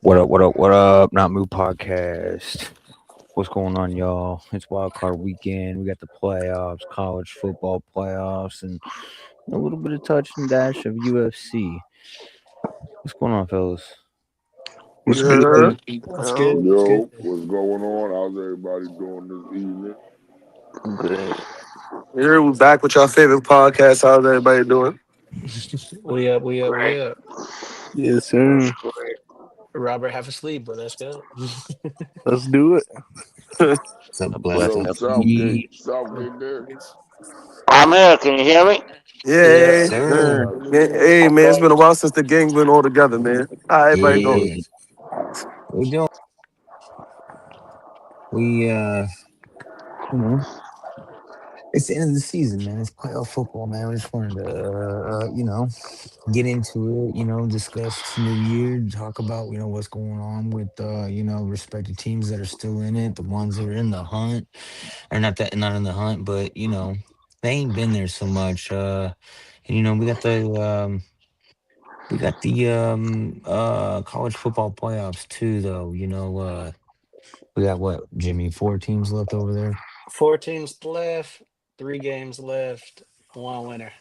What up? What up? What up? Not Moo Podcast. What's going on, y'all? It's wildcard weekend. We got the playoffs, college football playoffs, and a little bit of touch and dash of UFC. What's going on, fellas? What's Yeah. good? That's good. That's good. Yo, what's going on? How's everybody doing this evening? Good. Here we back with your favorite podcast. How's everybody doing? We up. We up. We up. Yes, sir. Robert half asleep, but let's go. Let's do it. Some What blessed up, Southgate? Lee. Southgate there? I'm here. Can you hear me? Yep. Yeah, All man. Sir. right, let's Man, go. hey, man, it's been a while since the gang's been all together, man. How everybody doing? Yeah. We doing? We you know, it's the end of the season, man. It's playoff football, man. We just wanted to, get into it. Discuss New Year, talk about what's going on with respective teams that are still in it, the ones that are in the hunt, or not in the hunt, but they ain't been there so much. And we got the college football playoffs too, though. We got what, Jimmy? 4 teams left over there. 4 teams left. 3 games left. One winner.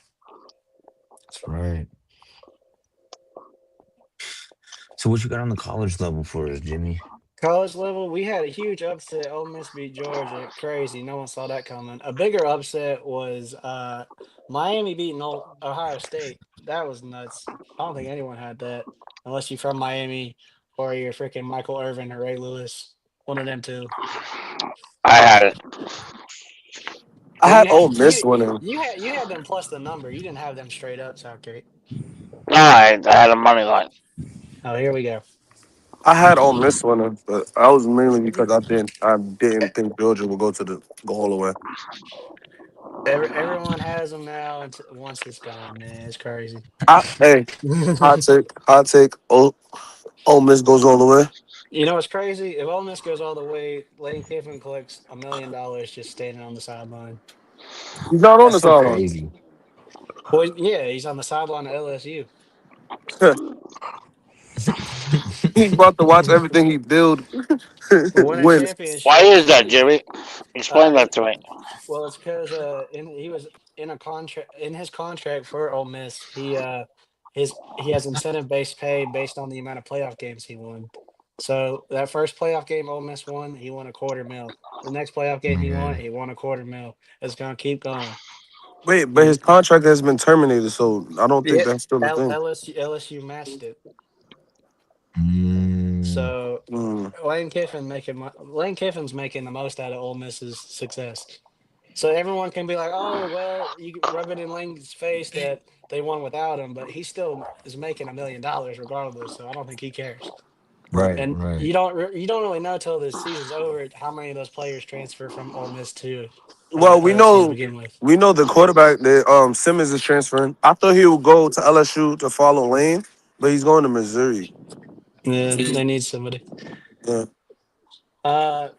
That's right. So what you got on the college level for us, Jimmy? College level, we had a huge upset. Ole Miss beat Georgia. Crazy. No one saw that coming. A bigger upset was Miami beating Ohio State. That was nuts. I don't think anyone had that unless you're from Miami or you're freaking Michael Irvin or Ray Lewis. One of them two. I had it. I Well, had Ole Miss winning. you had them plus the number. You didn't have them straight up, Southgate. No, I had a money line. Oh, here we go. I had Ole Miss winning, but I was mainly because I didn't think Georgia would go all the way. Everyone has them now. Once it's gone, man, it's crazy. Hey, hot take. Ole Miss goes all the way. You know what's crazy? If Ole Miss goes all the way, Lane Kiffin collects $1 million just standing on the sideline. He's not on That's the so sideline. crazy. Well, yeah, he's on the sideline of LSU. He's about to watch everything he build We're winning win. Why is championships. that, Jimmy? Explain Uh, that to me. well, it's because he was in a contract in his contract for Ole Miss. He has incentive based pay based on the amount of playoff games he won. So that first playoff game Ole Miss won, he won a quarter mil. The next playoff game Yeah. he won a quarter mil. It's gonna keep going. Wait, but his And contract has been terminated, so I don't think yeah, that's still a thing. LSU matched it. Mm, So Mm. Lane Kiffin's making the most out of Ole Miss's success. So everyone can be like, "Oh, well, you can rub it in Lane's face that they won without him," but he still is making $1 million regardless. So I don't think he cares. right, And right. you don't really know till the season's over how many of those players transfer from Ole Miss to Well, we LSU to know begin with. we know the quarterback that Simmons is transferring. I thought he would go to LSU to follow Lane, but he's going to Missouri. Yeah, they need somebody. Yeah. Uh,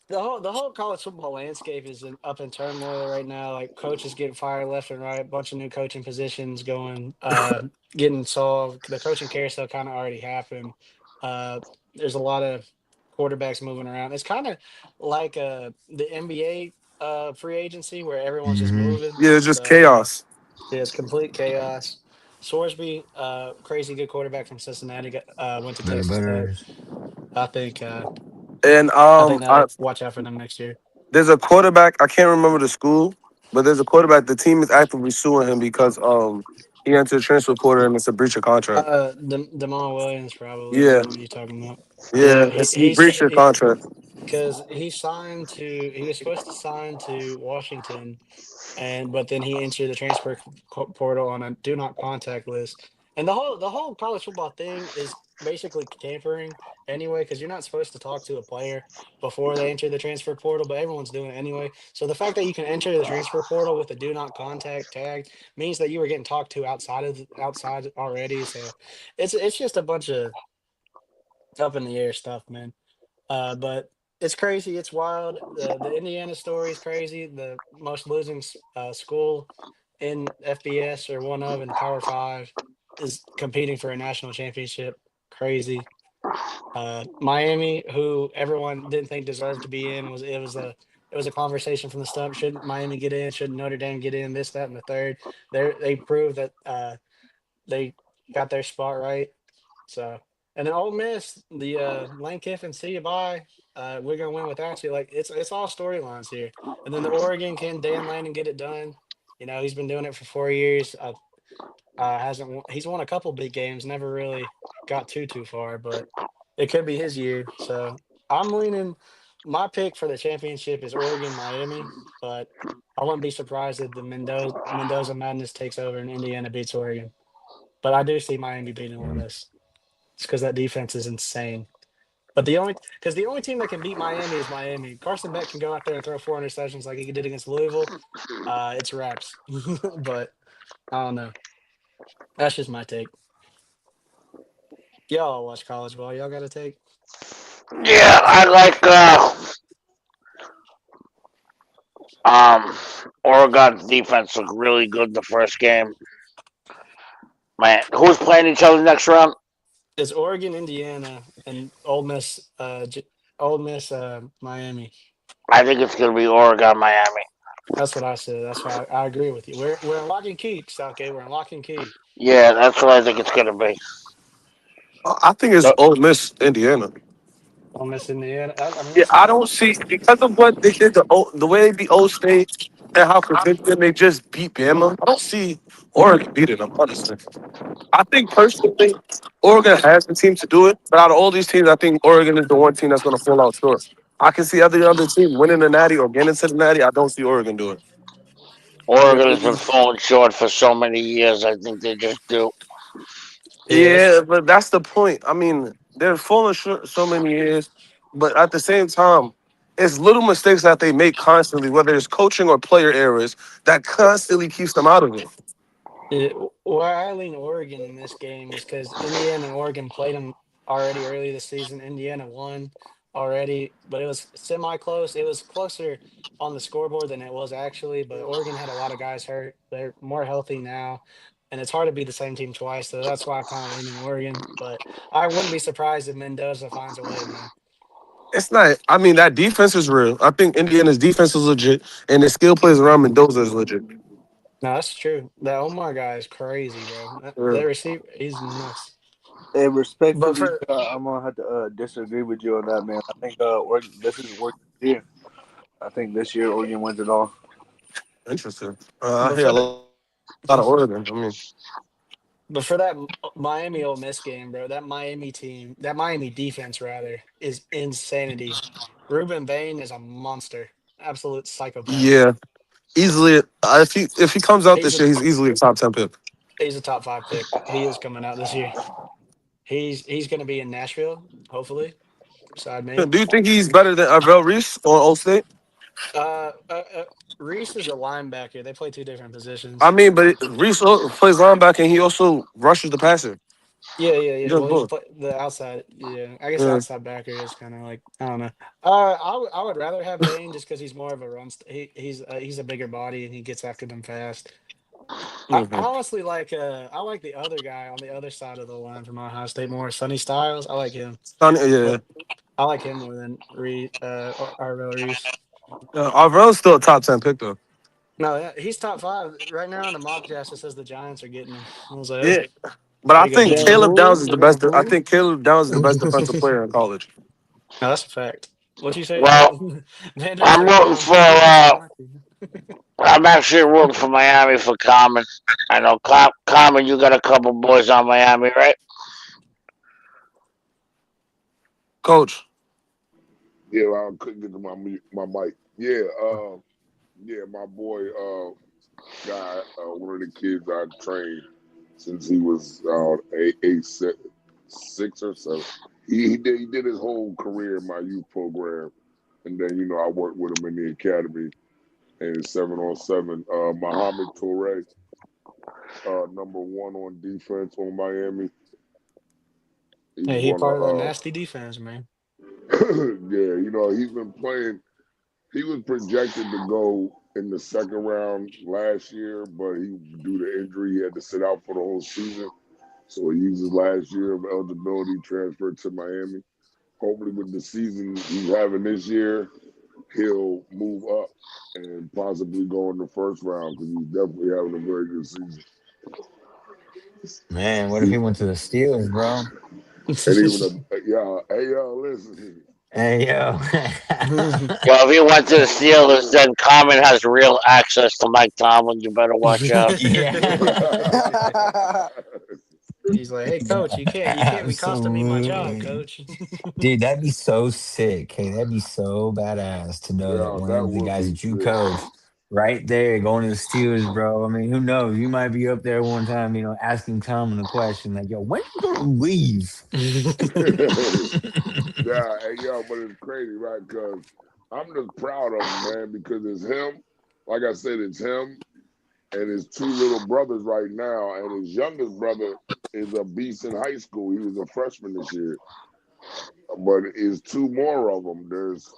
the whole college football landscape is up in turmoil right now. Like coaches getting fired left and right, a bunch of new coaching positions getting solved. The coaching carousel kind of already happened. There's a lot of quarterbacks moving around. It's kind of like the NBA free agency where everyone's just Mm-hmm. moving. Yeah, it's just So chaos. yeah, it's complete chaos. Sorsby, crazy good quarterback from Cincinnati, went to Better, Texas Tech. better. I think uh, And I think that'll watch out for them next year. there's a quarterback. I can't remember the school, but there's a quarterback. The team is actively suing him because he entered the transfer portal and it's a breach of contract. Demond Williams probably is Yeah, what you're talking about. yeah, Yeah, he breached your contract. because he was supposed to sign to Washington, but then he entered the transfer portal on a do not contact list. And the whole college football thing is basically tampering anyway, because you're not supposed to talk to a player before they enter the transfer portal, but everyone's doing it anyway. So the fact that you can enter the transfer portal with a do not contact tag means that you were getting talked to outside already. So it's just a bunch of up in the air stuff, man. But it's crazy. It's wild. The Indiana story is crazy. The most losing school in FBS or one of in the Power Five is competing for a national championship. Crazy. Miami, who everyone didn't think deserved to be in, it was a conversation from the stump. Shouldn't Miami get in? Shouldn't Notre Dame get in? This, that, and the third. They proved that they got their spot right. So, and then Ole Miss, the Lane Kiffin, see you bye. We're gonna win without you. Like it's all storylines here. And then the Oregon, can Dan Lanning get it done? You know, he's been doing it for 4 years. He's won a couple big games, never really got too far, but it could be his year. So I'm leaning. My pick for the championship is Oregon, Miami, but I wouldn't be surprised if the Mendoza Madness takes over and Indiana beats Oregon. But I do see Miami beating Ole Miss. It's because that defense is insane. But the only team that can beat Miami is Miami. Carson Beck can go out there and throw 400 sessions like he did against Louisville. It's wraps. But I don't know. That's just my take. Y'all watch college ball. Y'all got to take. Yeah, I like um Oregon's defense looked really good the first game. Man, who's playing each other next round? It's Oregon, Indiana, and Ole Miss, Miami. I think it's gonna be Oregon, Miami. That's what I said. That's why I agree with you. We're in lock and key, okay. We're in lock and key. Yeah, that's what I think it's gonna be. I think it's No, Ole Miss, Indiana. Ole Miss, Indiana. I mean, Yeah, that's I fine. don't see because of what they did the way they beat Old State and how convincing they just beat Bama. I don't see Oregon beating them, honestly. I think personally, Oregon has the team to do it, but out of all these teams, I think Oregon is the one team that's going to fall out short. I can see every other team winning the Natty or getting to the Natty. I don't see Oregon do it. Yeah, Oregon has been Oregon. falling short for so many years. I think they just do. Yeah, that's Yeah, true. but that's the point. I mean, they're falling short so many years, but at the same time, it's little mistakes that they make constantly, whether it's coaching or player errors, that constantly keeps them out of it. Why I lean Oregon in this game is because Indiana and Oregon played them already early this season. Indiana won already, but it was semi close. It was closer on the scoreboard than it was actually, but Oregon had a lot of guys hurt. They're more healthy now, and it's hard to beat the same team twice. So that's why I'm kind of leaning Oregon. But I wouldn't be surprised if Mendoza finds a way, man. It's not. I mean, that defense is real. I think Indiana's defense is legit, and the skill players around Mendoza is legit. No, that's true. That Omar guy is crazy, bro. Yeah. That receiver, he's nuts. And But respectfully, for I'm gonna have to disagree with you on that, man. I think Oregon, this is Oregon's year. I think this year Oregon wins it all. Interesting. I but hear for a the lot of Oregon. I mean, But for that Miami Ole Miss game, bro, that Miami team, that Miami defense rather, is insanity. Ruben Bain is a monster, absolute psychopath. yeah, easily. If he comes out He's this a year, he's easily a top 10 pick. he's a top five pick. He is coming out this year. He's going to be in Nashville, hopefully, beside me. Do you think he's better than Arvel Reese on Old State? Uh, uh, uh, Reese is a linebacker. They play two different I positions. mean, but Reese plays linebacker and he also rushes the passer. He Yeah. does Well, he's both. play the outside. Yeah, I guess Yeah. outside backer is kind of like I don't know. I would rather have Bane just because he's more of a he's a bigger body and he gets after them fast. I Hmm. honestly like I like the other guy on the other side of the line from Ohio State more, Sonny Styles. I like him, Yeah. but I like him more than Arvell Reese. Arvel's still a top 10 pick though. No, yeah, he's top five right now in the mock draft. It says the Giants are getting him. I was like, Yeah. that's But I pretty good think Getting value. Caleb Downs who? is the Getting best. I who? think Caleb Downs is the best defensive No, player in college. that's a fact. What you say, Well, Vander I'm said, rooting for. He thinks he's my team. I'm actually rooting for Miami for Common. I know Common. You got a couple boys on Miami, right? Coach. Yeah, I couldn't get to my mic. Yeah, yeah, my boy, guy, one of the kids I trained since he was six or seven. He did his whole career in my youth program, and then I worked with him in the academy and 7-on-7. Muhammad Toure, number one on defense on Miami. He's Hey, he one of part of that nasty defense, man. yeah, he's been playing. He was projected to go in the second round last year, but due to injury, he had to sit out for the whole season. So he used his last year of eligibility, transferred to Miami. hopefully with the season he's having this year, he'll move up and possibly go in the first round because he's definitely having a very good season. Man, what if he He, went to the Steelers, bro? and even yeah, hey yo, listen, Hey yo. Well, if he went to the Steelers, then Carmen has real access to Mike Tomlin. You better watch out. Yeah. He's like, hey, coach, you can't be costing me my job, Absolutely. coach. Dude, that'd be so sick. Hey, that'd be so badass to know that yeah, one that of the would guys be that you sick. coach right there going to the Steelers, bro. I mean, who knows? You might be up there one time, asking Tomlin a question like, yo, when you gonna leave? Yeah, hey yo, but it's crazy, right? Because I'm just proud of him, man, because it's him. Like I said, it's him and his two little brothers right now, and his youngest brother is a beast in high school. He was a freshman this year, but it's two more of them. There's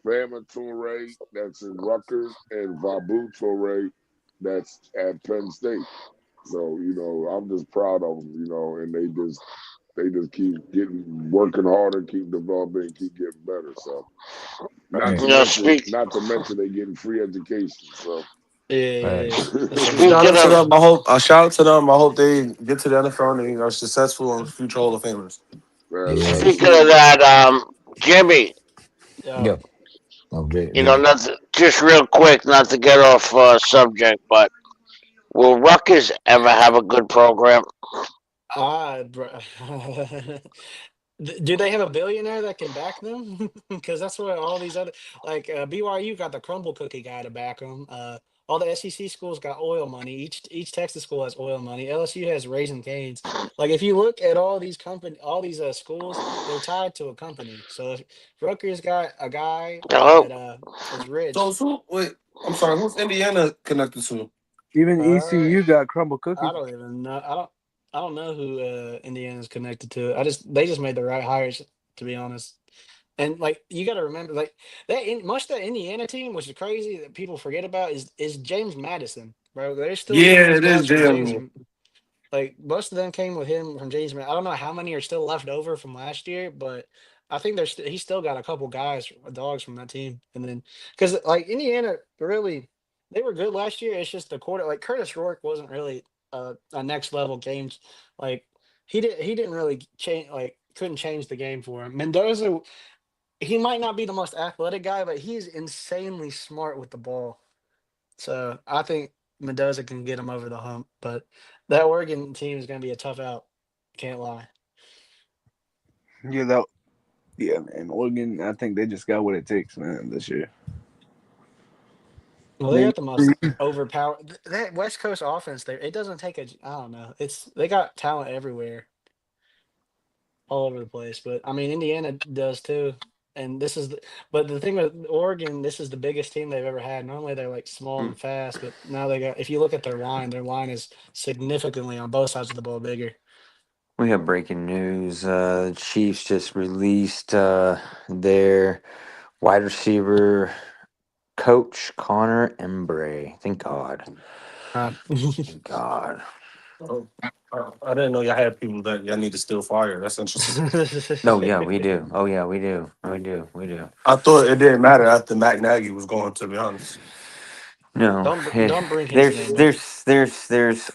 Fama Toure that's in Rutgers and Vabu Toure that's at Penn State. So I'm just proud of them. And they just keep getting working harder, keep developing, keep getting better. So not to Right, You know, mention, speak not to mention they getting free education. So Yeah, right. yeah, that's a good Shout speaking out thing. to of them. I hope. Shout out to them. I hope they get to the NFL and they are successful and future Hall of Famers. Yeah. me speaking of too. that, Jimmy, Yeah. Yo. Oh, Jimmy. not just real quick, not to get off subject, but will Rutgers ever have a good program? Bro. Do they have a billionaire that can back them? Because that's what all these other BYU got the crumble cookie guy to back them. All the SEC schools got oil money. Each Texas school has oil money. LSU has Raising Canes. Like if you look at all these schools, they're tied to a company. So if Rutgers got a guy Hello? that is So rich. who? Wait, I'm sorry. Who's Indiana connected to? Even Uh, ECU got crumble I cookies. don't even know. I don't know who Indiana's connected to. They just made the right hires, to be honest. And like you got to remember, like much of that Indiana team, which is crazy that people forget about, is James Madison, bro. There's still Yeah, some it is guys from James. JMU. Like most of them came with him from James. I don't know how many are still left over from last year, but I think he's still got a couple guys, dogs from that team. And then because like Indiana really, they were good last year. It's just the quarter. Like Curtis Rourke wasn't really a next level games. Like he didn't really change. Like couldn't change the game for him. Mendoza, he might not be the most athletic guy, but he's insanely smart with the ball. So I think Mendoza can get him over the hump. But that Oregon team is going to be a tough out. Can't lie. Yeah, yeah, man. Oregon, I think they just got what it takes, man, this year. Well, they They, got the most overpowered. That West Coast offense there. It doesn't take a. I don't know. They got talent everywhere, all over the place. But I mean, Indiana does too. And but the thing with Oregon, this is the biggest team they've ever had. Normally they're like small and fast, but now they got. If you look at their line is significantly on both sides of the ball bigger. We have breaking news. Chiefs just released their wide receiver coach, Connor Embray. Thank God. Uh, Thank God. Oh, I didn't know y'all had people that y'all need to still fire. That's interesting. No, yeah, we do. Oh, yeah, we do. We do. We do. I thought it didn't matter after Matt Nagy was going. To be honest, No, don't bring his there's, name up.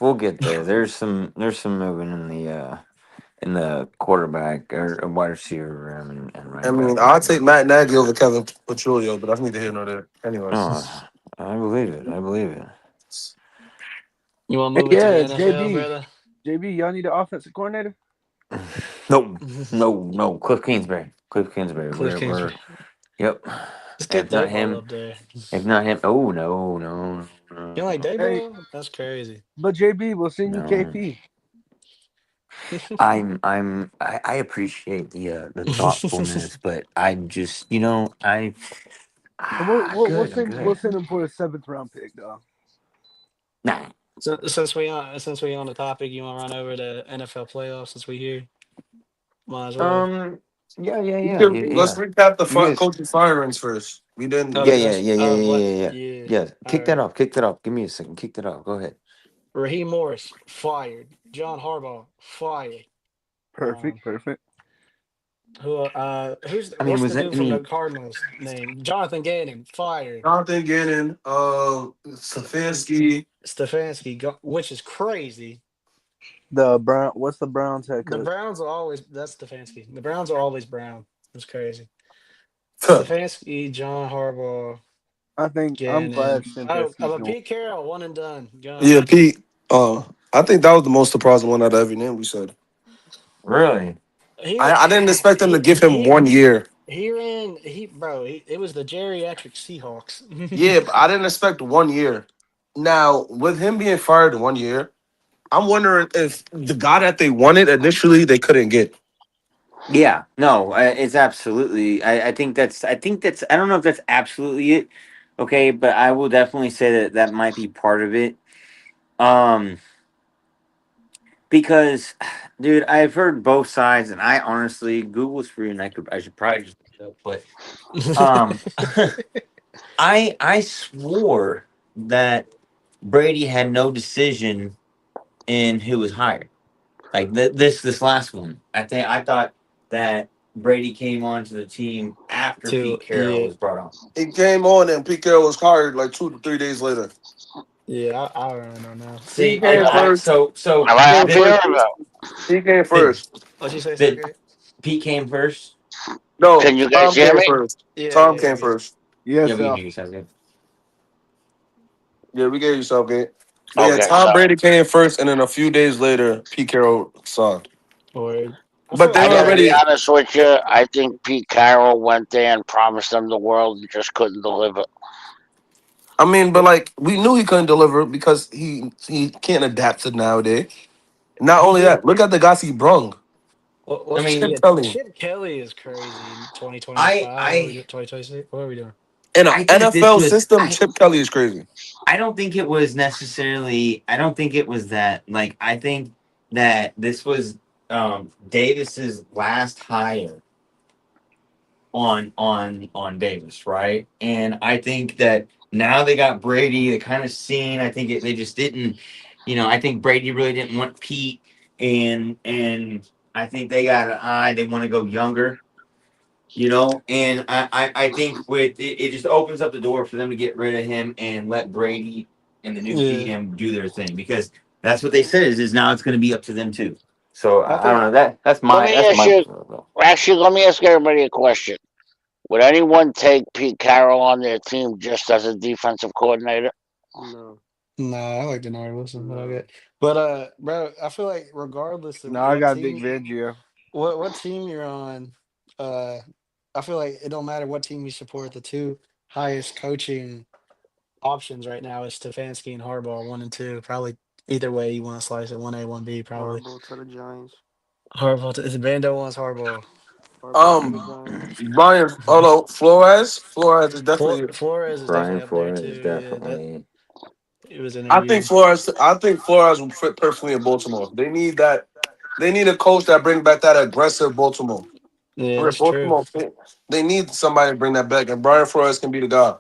we'll get there. There's some moving in the quarterback or wide receiver room and I running mean, back I'll room. take Matt Nagy over Kevin Petrulio, but that's neither here nor there. Anyways, Oh, I believe it. I believe it. You want to hey, move it to the yeah, NFL, JB. brother? JB, y'all need an offensive coordinator? No, no, no. Cliff Kingsbury. Cliff Kingsbury. Cliff Kingsbury. Yep. Let's get If not Dayball him, up there. if not him. Oh no, no, no, You like no, Hey, Dayball? That's crazy. but JB, we'll send you no. KP. I appreciate the thoughtfulness, but I'm just We'll I'm good. send him for a seventh round pick, dog. Nah. So, since we on the topic, you want to run over the NFL playoffs since we here? Might as well. Um. Yeah. Yeah. Yeah. Yeah. let's Yeah. recap the You guys. coaching firings first. We didn't Oh, the Yeah. get Yeah. coach. Yeah. Yeah. Oh, Yeah. what? Yeah. Yeah. Yeah. Yeah. All Kick that right. off. Kick that off. Give me a second. Kick that off. Go ahead. Raheem Morris fired. John Harbaugh fired. Perfect, perfect. Who's I mean, what's was the that? dude I from the mean, Cardinals name? Jonathan Gannon fired. Jonathan Gannon, Stefanski. Stefanski, which is crazy. The Brown. What's the Browns head The coach? Browns are always that's Stefanski. The Browns are always brown. It's crazy. Stefanski, John Harbaugh, I think I'm glad Gannon. Oh, Stefanski's going. Pete Carroll, one and done. Yeah, Gone. Pete. I think that was the most surprising one out of every name we said. really? I didn't expect them to He give him he 1 year. he ran he bro. It was the geriatric Seahawks. Yeah, but I didn't expect 1 year. Now, with him being fired in 1 year, I'm wondering if the guy that they wanted initially they couldn't get. Yeah. No, it's absolutely. I think that's. I think that's. I don't know if that's absolutely it. Okay, but I will definitely say that that might be part of it. Um, because, dude, I've heard both sides, and I honestly, Google's free, and I should probably just look it up, but I swore that Brady had no decision in who was hired. Like this last one, I thought that Brady came onto the team after to Pete Carroll yeah was brought on. He came on and Pete Carroll was hired like 2 to 3 days later. yeah. I don't really know now. He See, came first. so Am I He came happy or did first. no? He came did first. What you say, did Sergey? Pete came first? No, Can you guys Tom hear came me? first. Yeah, Tom yeah, came yeah. first. Yeah, Yes, we can hear you, Southgate. Yeah, we gave you Southgate. But yeah, Okay, Tom sorry. Brady came first, and then a few days later, Pete Carroll signed. Or I But feel they I like were gotta be already. honest with you. I think Pete Carroll went there and promised them the world and just couldn't deliver. I mean, but like we knew he couldn't deliver because he can't adapt to nowadays. Not he only did. that, look at the guys he brung. I What's mean, Chip yeah? Kelly Chip Kelly is crazy in I 2025. What are we I doing? 2026. What are we doing? in an I think this NFL was system. Chip Kelly is crazy. I don't think it was necessarily. I don't think it was that. Like, I think that this was Davis's last hire on Davis, right? And I think that now they got Brady. They kind of seen. I think they just didn't. I think Brady really didn't want Pete, and I think they got an eye. They want to go younger. And I think with it just opens up the door for them to get rid of him and let Brady and the new Yeah, GM do their thing, because that's what they said is now it's going to be up to them too. So I I don't think know, that's Let my me that's ask my you. Actually, let me ask everybody a question. Would anyone take Pete Carroll on their team just as a defensive coordinator? No, nah. I like Denari Wilson, but no. okay. But bro, I feel like regardless of now I got Vic Fangio. what team you're on, uh, I feel like it don't matter what team you support. The two highest coaching options right now is Stefanski and Harbaugh, one and two. Probably either way you want to slice it, 1A, 1B, probably. Horrible to the Giants. Harbaugh, is Bando wants Harbaugh. Horrible to the Um, Giants. Brian. Hold on, Flores. Flores is definitely. Flores is Brian definitely up there Flores is too. Yeah, that definitely it was I think interviewed. Flores. I think Flores will fit perfectly in Baltimore. They need that. They need a coach that brings back that aggressive Baltimore. Yeah, Where that's true. Baltimore, they need somebody to bring that back, and Brian Flores can be the guy.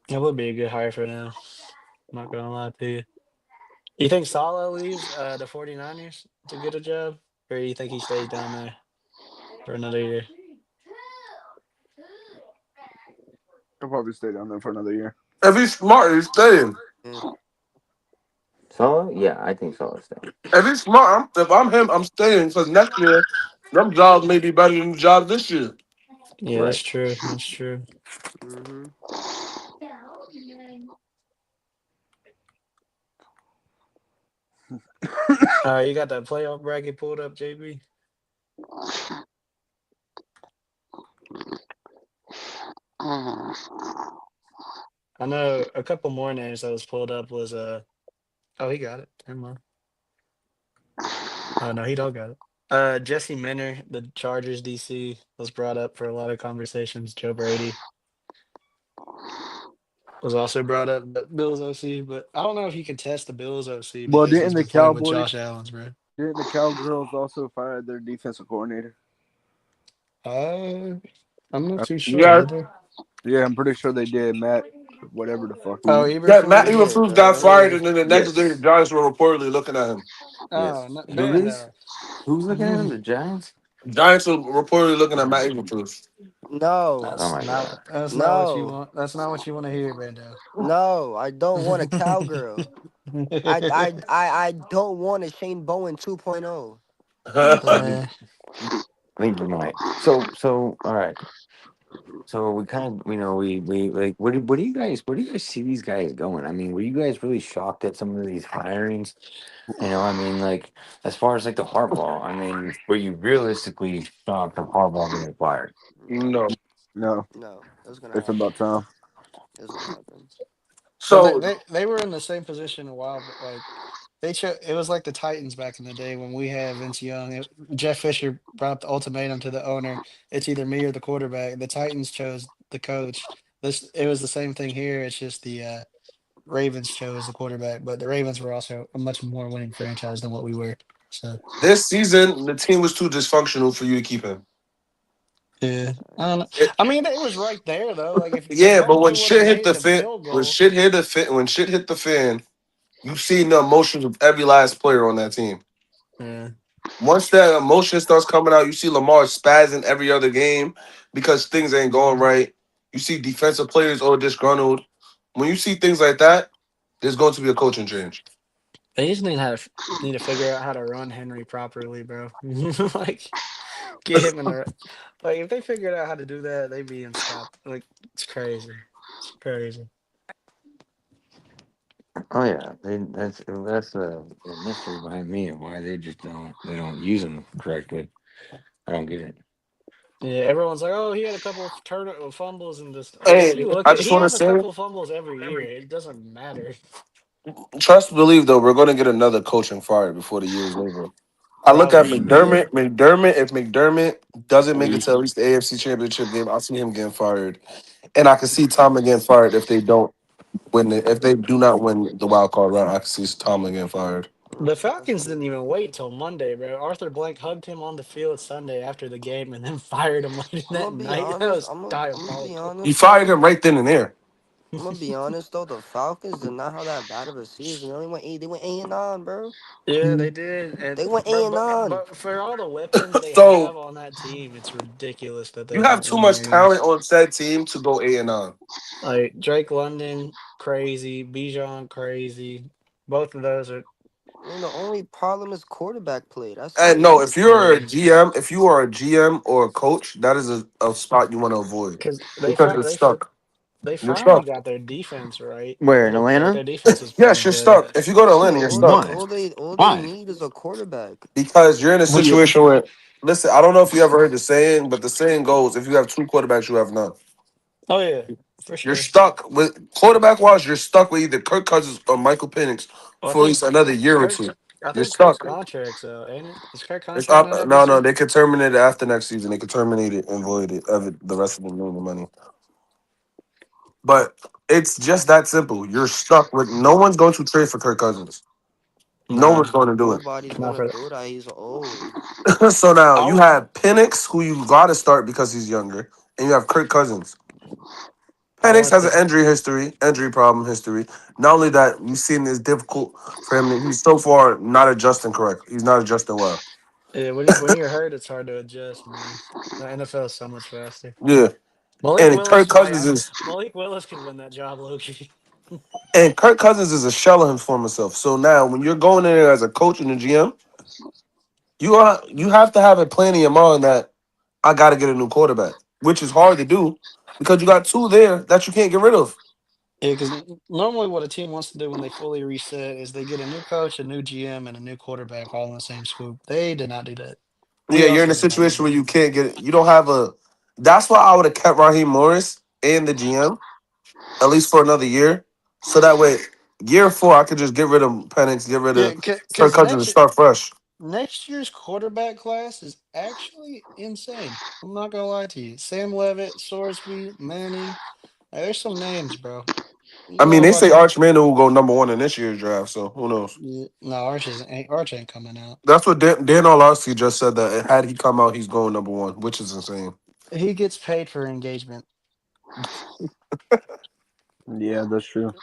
That would be a good hire for now. I'm not gonna lie to you. You think Sala leaves the 49ers to get a job? Or you think he stays down there for another year? I'll probably stay down there for another year. If he's smart, he's staying. Yeah. Solo. Yeah, I think Solo's staying. If he's smart, if I'm him, I'm staying because next year, them jobs may be better than the jobs this year. Yeah, that's Right. true. That's true. Mm-hmm. You got that playoff bracket pulled up, JB? I know a couple more names that was pulled up was oh, he got it. Never mind. Oh no, he don't got it. Jesse Minner, the Chargers DC, was brought up for a lot of conversations. Joe Brady was also brought up, but Bills OC. But I don't know if he can test the Bills OC Well, because didn't he's the been playing with Cowboys? Josh Allen's, bro. Didn't the Cowgirls also fire their defensive coordinator? Uh, I'm not Uh, too You sure. got Did they? yeah, I'm pretty sure they did. Matt, whatever the fuck. Oh, that Eberflus. Matt Yeah, Eberflus got fired, yeah. and then the next day the Yes. Giants were reportedly looking at him. Oh, Yes. not Who is? Bando. Who's looking at him? The Giants. Giants are reportedly looking at Matt Eberflus. No, Oh my god. That's not what you no, want. That's not what you want to hear, Bando. no. I don't want a cowgirl. I don't want a Shane Bowen 2.0. Uh, I think you might. So all right. So we kind of, we like, where do you guys see these guys going? I mean, were you guys really shocked at some of these hirings? I mean, like, as far as like the Harbaugh, I mean, were you realistically shocked of Harbaugh getting fired? No, No. No, no. It's gonna it's happen. about time. It's gonna happen. but they, So they they were in the same position a while, but like it was like the Titans back in the day when we had Vince Young. Jeff Fisher brought up the ultimatum to the owner: it's either me or the quarterback. The Titans chose the coach. This it was the same thing here. It's just the Ravens chose the quarterback, but the Ravens were also a much more winning franchise than what we were. So this season, the team was too dysfunctional for you to keep him. yeah, I don't know. It- I mean, it was right there though. Like if yeah, but Barkley when would have shit hit made the the fan, field goal, when shit hit the fan, you've seen the emotions of every last player on that team. yeah. Once that emotion starts coming out, you see Lamar spazzing every other game because things ain't going right. You see defensive players all disgruntled. When you see things like that, there's going to be a coaching change. They just need to figure out how to run Henry properly, bro. Like get him in the like if they figured out how to do that, they'd be unstoppable. Like it's crazy. It's crazy. Oh yeah, that's the mystery behind me and why they don't use them correctly. I don't get it. Yeah, everyone's like, "Oh, he had a couple of fumbles and this." Like, if Hey, you look I at, just he want to has a say, couple fumbles every year. It doesn't matter. trust, believe though, we're going to get another coaching fire before the year is over. I look at Probably. McDermott. If McDermott doesn't make it Please. to at least the AFC Championship game, I'll see him getting fired, and I can see Tomlin getting fired if they don't win. If they do not win the wild card round, I can see Tomlin getting fired. The That's Falcons a didn't even wait till Monday, bro. Arthur Blank hugged him on the field Sunday after the game and then fired him later I'm that gonna be night. That honest. was I'm gonna be diabolical. He honest fired though. him right then and there. I'm gonna be honest though. The Falcons did not have that bad of a season. They only went eight. They went 8-9, bro. Yeah, they did, They and went bro, eight and nine. but for all the weapons they So have on that team, it's ridiculous that you they have don't too win much more talent games. on said team to go 8-9. Like Drake London, crazy. Bijan, crazy. Both of those are I mean, the only problem is quarterback play. That's And it. no, if you're a yeah. GM, if you are a GM or a coach, that is a spot you want to avoid Because because you're stuck. they You're finally stuck. got their defense right. Where They in looked like Atlanta? their defense was pretty Yes, you're good. stuck. If you go to Atlanta, Shit, you're all they stuck Why? all they all they Why? need is a quarterback. because you're in a Well, you situation where, listen, I don't know if you ever heard the saying, but the saying goes, if you have two quarterbacks, you have none. Oh yeah, for You're sure. stuck with quarterback wise. You're stuck with either Kirk Cousins or Michael Penix Well, for at least another year or Kirk, two. I You're think Kirk's stuck. contract's ain't it? Is Kirk It's contract up. not up No, this no, year? they could terminate it after next season. They could terminate it and void it of the rest of the money. But it's just that simple. You're stuck with no one's going to trade for Kirk Cousins. No Nah, one's going to do Nobody's not gonna for that. do that. He's old. it. So now I you have Penix, who you got to start because he's younger, and you have Kirk Cousins. I Penix want has an the injury problem history. Not only that, you've seen it's difficult for him. He's so far not adjusting correct. He's not adjusting well. yeah. When you're hurt, it's hard to adjust, man. The NFL is so much faster. Yeah, and Kirk Cousins is Malik Willis could win that job, Loki. a shell of him for himself. So now when you're going in there as a coach and a GM, you have to have a plan in your mind that I got to get a new quarterback, which is hard to do because you got two there that you can't get rid of. Yeah, because normally what a team wants to do when they fully reset is they get a new coach, a new GM, and a new quarterback all in the same swoop. They did not do that. Yeah, We you're in also a did not do situation that. where you can't get it. You don't have a. That's why I would have kept Raheem Morris and the GM at least for another year, so that way year four I could just get rid of Penix, get rid Yeah, of Kirk because Cousins and start fresh. next year's quarterback class is actually insane. I'm not gonna lie to you. Sam Levitt, Sorsby, Manning. There's some names, bro. You I don't mean, know they about say your. Arch Manning will go number one in this year's draft, so who knows? Yeah, no, Arch ain't coming out. That's what Dan Orlovsky just said that had he come out, he's going number one, which is insane. He gets paid for engagement. Yeah, that's true.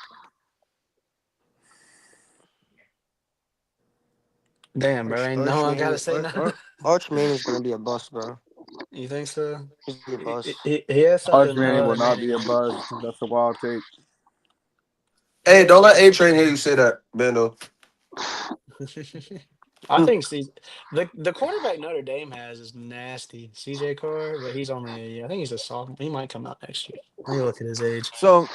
Damn, bro. Ain't no Arch one gotta Manning, say nothing. Arch Manning is gonna be a bust, bro. You think so? He's gonna be a bust. He has Arch something no Manning will other not be Manning a has. buzz. That's a wild take. Hey, don't let A Train hear you say that, Bando. I think the quarterback Notre Dame has is nasty. CJ Carr, but he's only a year. I think he's a sophomore. He might come out next year. Let me look at his age. So,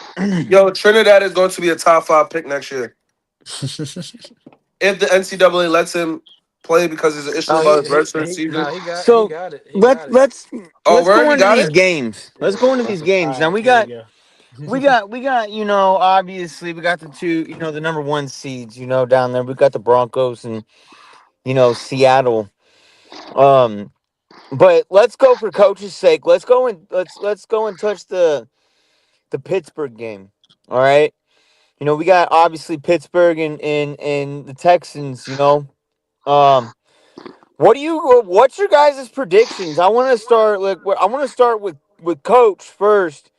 Yo, Trinidad is going to be a top 5 pick next year. If the NCAA lets him play because there's an issue Oh, about his redshirt he no, season. he so got it. He let's got it. let's Oh, let's word, go he into got these it? games. Let's Yeah. go into these All games. Now right, here we go. we got obviously we got the two, the number one seeds, down there. We got the Broncos and Seattle. Um, but let's go for coach's sake. Let's go and touch the Pittsburgh game. All right. We got obviously Pittsburgh and the Texans. Um, what's your guys' predictions? I want to start with coach first,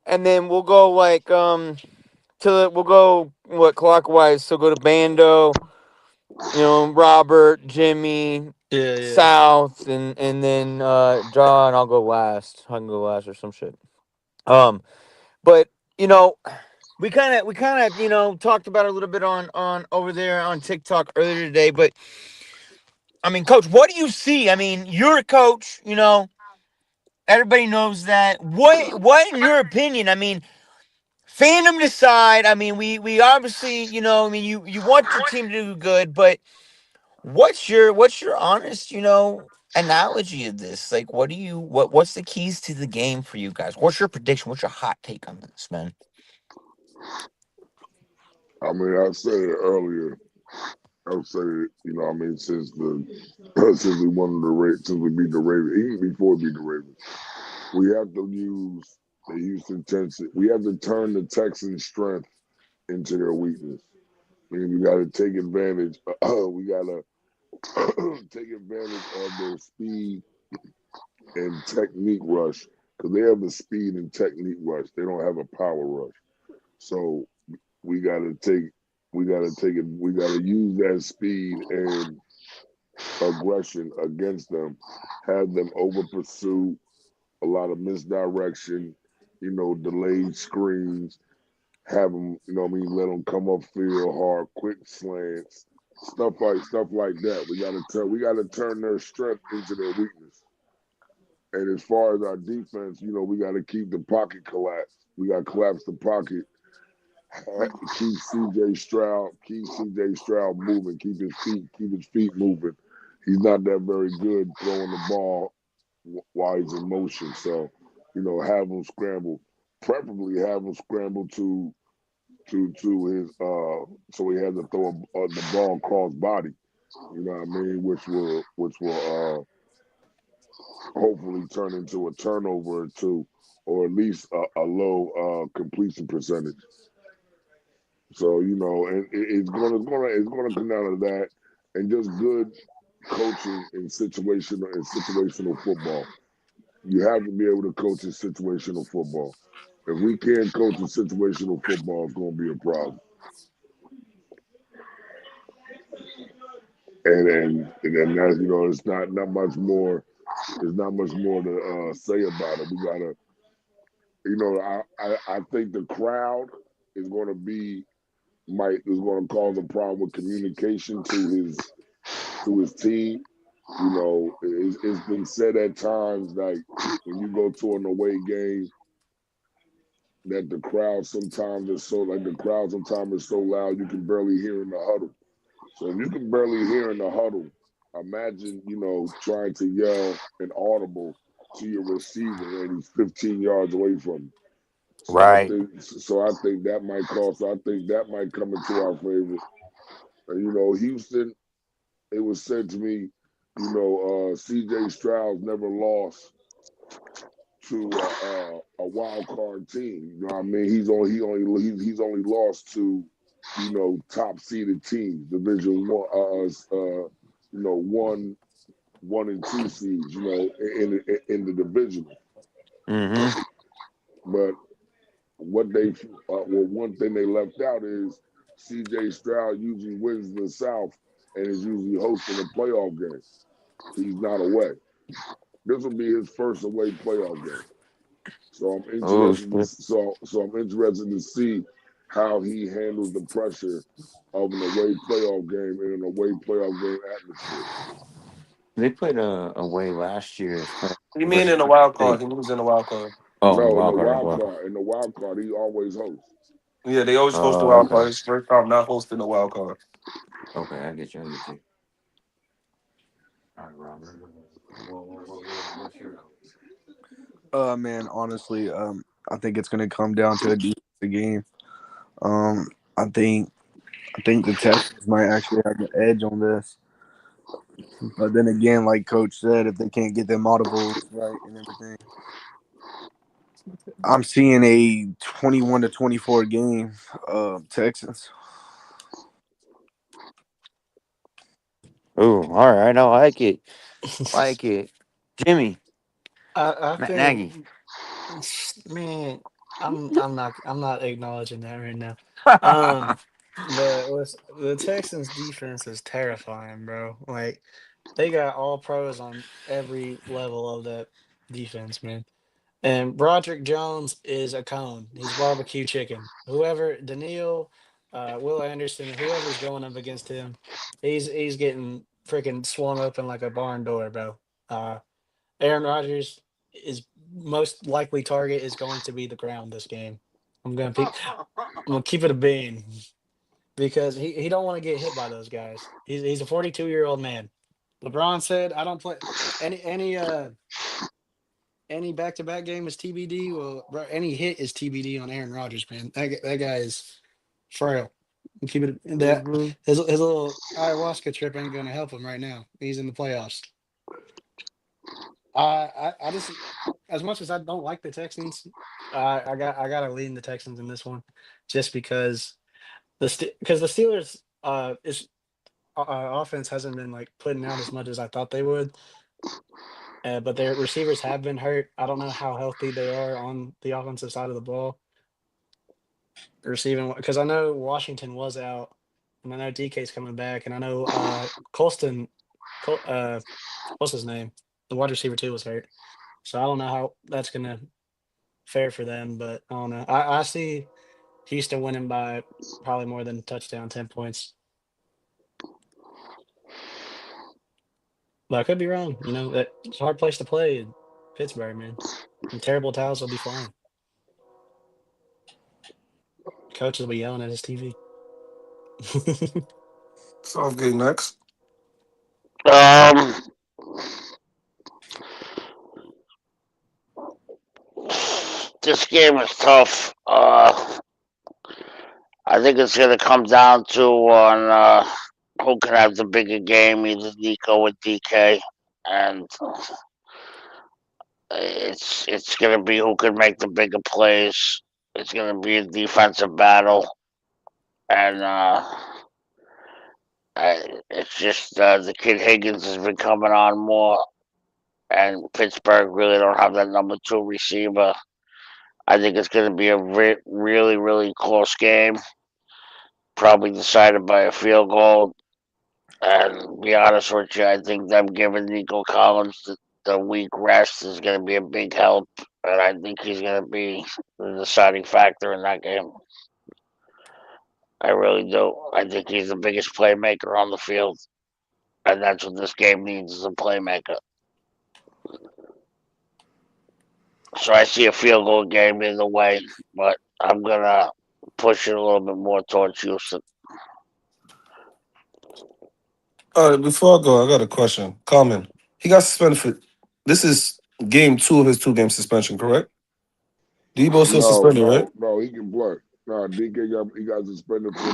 and then we'll go we'll go what clockwise. So go to Bando, Robert, Jimmy, Yeah, yeah. South, and then John. I'll go last. I can go last or some shit. Um, but you know, we kind of talked about it a little bit on over there on TikTok earlier today. But I mean, coach, what do you see? I mean, you're a coach. Everybody knows that. What in your opinion? I mean, fandom aside, I mean, we obviously, I mean, you want your team to do good, but what's your honest, analogy of this? Like, what's the keys to the game for you guys? What's your prediction? What's your hot take on this, man? I mean, I said it earlier. I would say, since since we won the since we beat the Ravens, even before we beat the Ravens, we have to use the Houston Texans. We have to turn the Texans' strength into their weakness. I mean, we got to take advantage. We got to take advantage of their speed and technique rush because they have the speed and technique rush. They don't have a power rush. So we got to take. We got to take it. We got to use that speed and aggression against them, have them over pursue, a lot of misdirection, delayed screens, have them, let them come up field hard, quick slants, stuff like that. We got to turn their strength into their weakness. And as far as our defense, we got to keep the pocket collapsed. We got to collapse the pocket, keep CJ Stroud moving, keep his feet moving. He's not that very good throwing the ball while he's in motion. So, have him scramble, preferably have him scramble to his so he has to throw the ball cross body. You know what I mean? Which will hopefully turn into a turnover or two, or at least a low completion percentage. So and it's gonna come down to that, and just good coaching in situational football. You have to be able to coach in situational football. If we can't coach in situational football, it's going to be a problem. And then that's it's not much more. There's not much more to say about it. We gotta, I think the crowd is going to be might is going to cause a problem with communication to his team. It's been said at times like when you go to an away game that the crowd sometimes is so loud you can barely hear in the huddle. So if you can barely hear in the huddle, imagine trying to yell an audible to your receiver and he's 15 yards away from you. Right. I think that might cause. I think that might come into our favor. And Houston, it was said to me, C.J. Stroud never lost to a wild card team. You know what I mean? He's only lost to top seeded teams, Division One, one and two seeds. In the division. Mm-hmm. But one thing they left out is C.J. Stroud usually wins the South and is usually hosting a playoff game. He's not away. This will be his first away playoff game. So I'm Oh interested to shit. I'm interested to see how he handles the pressure of an away playoff game in an away playoff game atmosphere. They played away last year You mean versus in the wild card? State. He was in the wild card. Oh, in the No, wild card as well. in the wild card, he always hosts. Yeah, they always host the wild Okay. card. His first time not hosting the wild card. Okay, I get you. I get you. All right, Robert. What's your Man, honestly, I think it's gonna come down to a defensive game. Um, I think I think the Texans might actually have the edge on this. But then again, like Coach said, if they can't get them audibles right and everything, I'm seeing a 21-24 game. Texans. Oh, all right. I like it. Like it. Jimmy, I Matt think, Nagy. man, I'm not acknowledging that right now. Um, but the Texans defense is terrifying, bro. Like they got all pros on every level of that defense, man. And Broderick Jones is a cone. He's barbecue chicken. Whoever Daniil, Will Anderson, whoever's going up against him, he's getting freaking swung open like a barn door, bro. Uh, Aaron Rodgers is most likely target is going to be the ground this game. I'm gonna keep it a bean because he don't want to get hit by those guys. He's a 42-year-old man. LeBron said, "I don't play any any uh any back-to-back game is TBD. Well, bro, any hit is TBD on Aaron Rodgers, man. That guy is frail. Keep it that Mm-hmm. his little ayahuasca trip ain't gonna help him right now. He's in the playoffs. I just as much as I don't like the Texans, I gotta lean the Texans in this one, just because because the Steelers is offense hasn't been like putting out as much as I thought they would. But their receivers have been hurt. I don't know how healthy they are on the offensive side of the ball receiving because I know Washington was out, and I know DK's coming back, and I know Colston, what's his name, the wide receiver too was hurt. So I don't know how that's gonna fare for them, but I don't know. I see Houston winning by probably more than a touchdown, 10 points. But I could be wrong. You know, that it's a hard place to play in Pittsburgh, man. And terrible towels will be flying. Coaches will be yelling at his TV. Southgate next. Um, this game is tough. I think it's gonna come down to on who can have the bigger game, either Nico or DK, and it's gonna be who can make the bigger plays. It's gonna be a defensive battle, and it's just the kid Higgins has been coming on more, and Pittsburgh really don't have that number two receiver. I think it's going to be a really, really close game, probably decided by a field goal. And to be honest with you, I think them giving Nico Collins the week rest is going to be a big help, and I think he's going to be the deciding factor in that game. I really do. I think he's the biggest playmaker on the field, and that's what this game needs is a playmaker. So I see a field goal game either way, but I'm gonna push it a little bit more towards Houston. All right, before I go, I got a question. Common. He got suspended for. This is game two of his two-game suspension, correct? Debo still suspended, right? No, he can play. No, DK got suspended for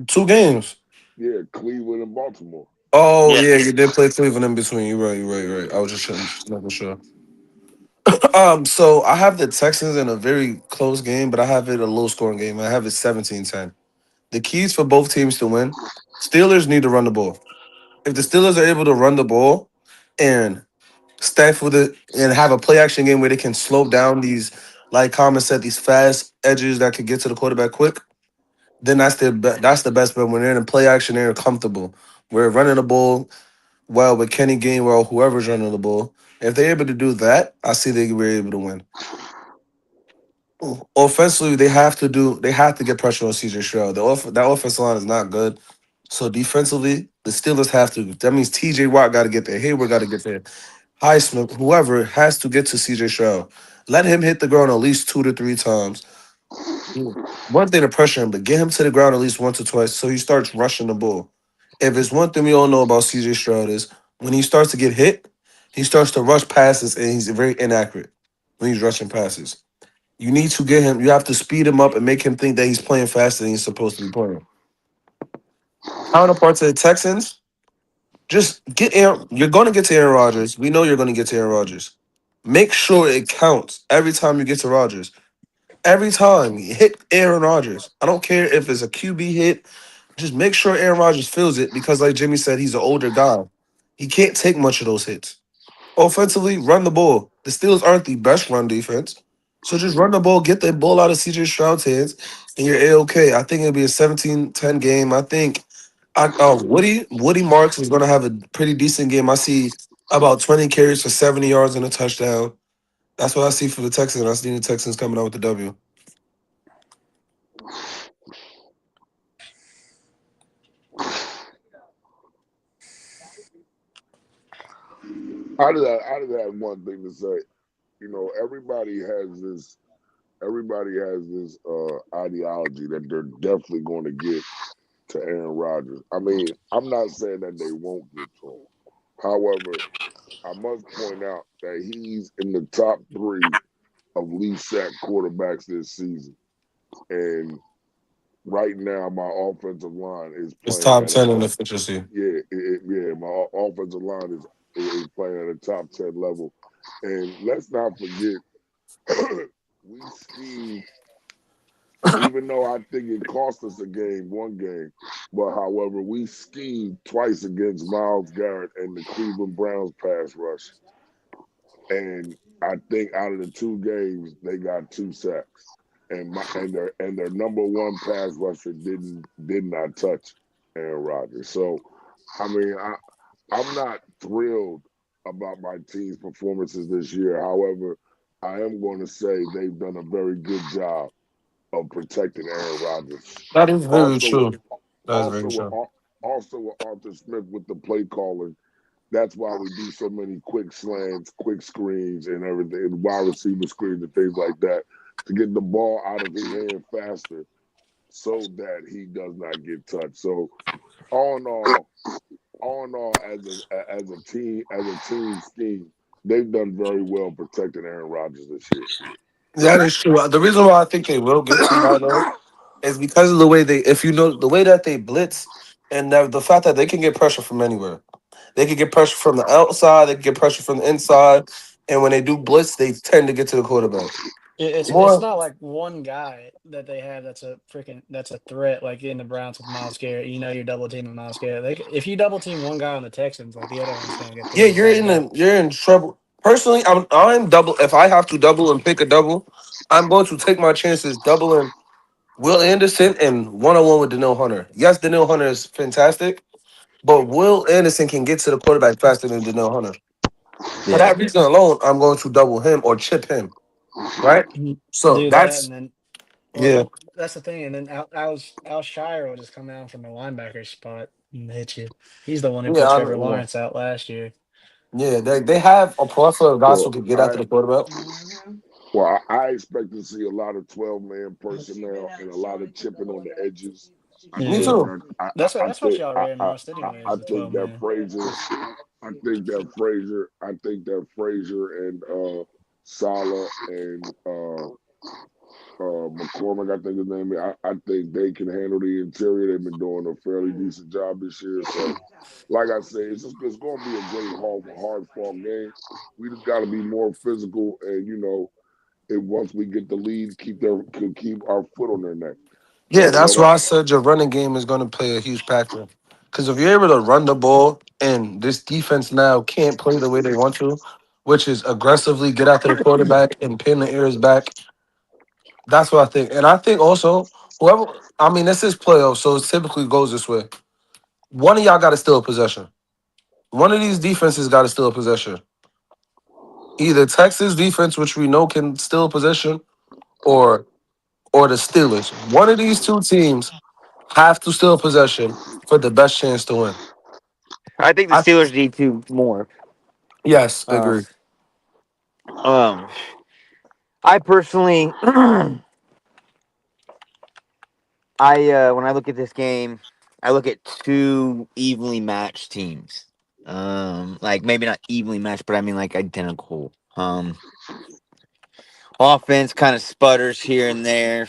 Two games. yeah, Cleveland and Baltimore. Oh Yeah, yeah, you did play Cleveland in between. You're right. You're right. You're right. I was just making sure. So I have the Texans in a very close game, but I have it a low scoring game. I have it 17-10. The keys for both teams to win: Steelers need to run the ball. If the Steelers are able to run the ball and staff with it and have a play action game where they can slow down these, like Common said, these fast edges that could get to the quarterback quick, then that's the best bet. When they're in play action, they're comfortable. We're running the ball well with Kenny Gainwell, whoever's running the ball. If they're able to do that, I see they were able to win. Offensively, they have to get pressure on CJ Stroud. That offensive line is not good. So defensively, the Steelers have to. That means TJ Watt got to get there. Hayward got to get there. Highsmith, whoever has to get to CJ Stroud. Let him hit the ground at least 2 to 3 times. One thing to pressure him, but get him to the ground at least once or twice so he starts rushing the ball. If it's one thing we all know about CJ Stroud is when he starts to get hit, he starts to rush passes and he's very inaccurate when he's rushing passes. You need to get him. You have to speed him up and make him think that he's playing faster than he's supposed to be playing. Counterpart to the Texans, just get Aaron. You're going to get to Aaron Rodgers. We know you're going to get to Aaron Rodgers. Make sure it counts every time you get to Rodgers. Every time you hit Aaron Rodgers. I don't care if it's a QB hit. Just make sure Aaron Rodgers feels it because, like Jimmy said, he's an older guy. He can't take much of those hits. Offensively, run the ball. The Steelers aren't the best run defense. So just run the ball, get the ball out of CJ Stroud's hands, and you're A-OK. I think it'll be a 17-10 game. I think Woody Marks is going to have a pretty decent game. I see about 20 carries for 70 yards and a touchdown. That's what I see for the Texans. I see the Texans coming out with the W. I just had one thing to say. You know, everybody has this ideology that they're definitely going to get to Aaron Rodgers. I mean, I'm not saying that they won't get to him. However, I must point out that he's in the top three of least sacked quarterbacks this season. And right now, my offensive line is It's playing top at a 10 in top. efficiency. Yeah. My offensive line is playing at a top 10 level. And let's not forget, we schemed. Even though I think it cost us a game, one game, but however, we schemed twice against Miles Garrett and the Cleveland Browns pass rush. And I think out of the 2 games, they got 2 sacks. And their number one pass rusher did not touch Aaron Rodgers. So I mean, I'm not thrilled about my team's performances this year. However, I am going to say they've done a very good job of protecting Aaron Rodgers. That is very Also, with true. That is also very with true. also with Arthur Smith with the play calling. That's why we do so many quick slants, quick screens, and everything, and wide receiver screens and things like that to get the ball out of his hand faster, so that he does not get touched. So all in all, as a team scheme, they've done very well protecting Aaron Rodgers this year. That is true. The reason why I think they will get to that though is because of the way if you know the way that they blitz and the fact that they can get pressure from anywhere. They can get pressure from the outside, they can get pressure from the inside, and when they do blitz, they tend to get to the quarterback. It's More, not like one guy that they have that's a threat like in the Browns with Miles Garrett. You know you're double teaming Miles Garrett. If you double team one guy on the Texans, like the other one's gonna get yeah, thrown quite a bit. you're in trouble. Personally, I'm double. If I have to double and pick a double, I'm going to take my chances doubling Will Anderson and 1-on-one with Daniil Hunter. Yes, Daniil Hunter is fantastic, but Will Anderson can get to the quarterback faster than Daniil Hunter. For Yeah. that reason alone, I'm going to double him or chip him. Right. Mhm. So Do that, and that's then yeah, that's the thing. And then Al Shire will just come down from the linebacker spot and hit you. He's the one who yeah, put Trevor Lawrence out last year. yeah. They have a plethora of guys who Well, can get I after the quarterback. I expect to see a lot of 12-man personnel and a lot of chipping on the edges. I Me Yeah, think too. that I that's what think y'all ran most anyways. I The think 12 that man. Frazier and Sala and McCormick, I think his name is. I think they can handle the interior. They've been doing a fairly decent job this year. So, like I say, it's going to be a great hard fought game. We just got to be more physical, and once we get the lead, keep our foot on their neck. Yeah, So that's why I said your running game is going to play a huge factor. Because if you're able to run the ball and this defense now can't play the way they want to, which is aggressively get after the quarterback and pin the ears back, that's what I think. And I think also whoever. I mean, this is playoffs, so it typically goes this way. One of y'all got to steal a possession. One of these defenses got to steal a possession. Either Texas defense, which we know can steal a possession, or the Steelers. One of these two teams have to steal a possession for the best chance to win. I think the I Steelers need to more. yes, agree. Um, um, I personally, when I look at this game, I look at two evenly matched teams. Like maybe not evenly matched, but I mean like identical. Offense kind of sputters here and there.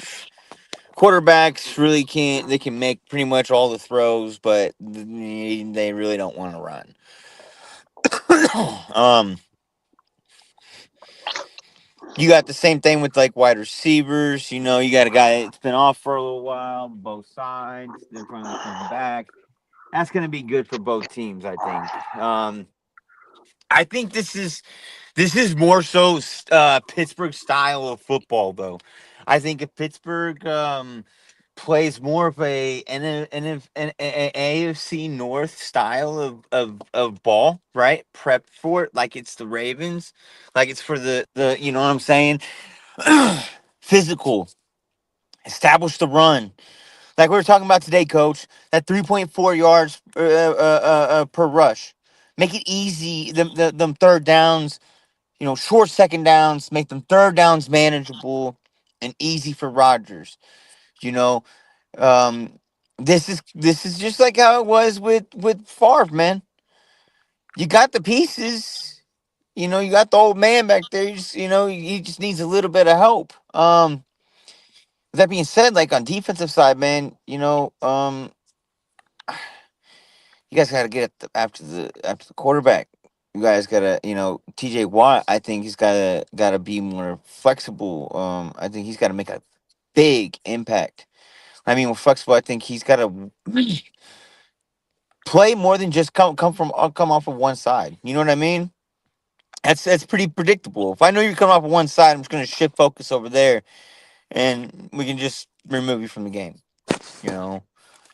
Quarterbacks really can't. They can make pretty much all the throws, but they really don't want to run. um, you got the same thing with like wide receivers. You know, you got a guy that's been off for a little while, both sides. They're finally coming back. That's going to be good for both teams, I think. I think this is more so Pittsburgh style of football, though. I think if Pittsburgh plays more of an AFC North style of ball, right? Prep for it like it's the Ravens, like it's for the you know what I'm saying? Physical, establish the run. Like we were talking about today, Coach. That 3.4 yards per rush. Make it easy. Them third downs, short second downs, make them third downs manageable and easy for Rodgers. You know, um, this is just like how it was with Favre, man. You got the pieces. You got the old man back there. He just needs a little bit of help. With that being said, like on defensive side, man, you guys got to get after the quarterback. You guys gotta, T.J. Watt. I think he's gotta be more flexible. I think he's got to make a big impact. I mean, with flexible, I think he's got to play more than just come off of one side. You know what I mean? That's pretty predictable. If I know you're coming off of one side, I'm just gonna shift focus over there, and we can just remove you from the game. You know,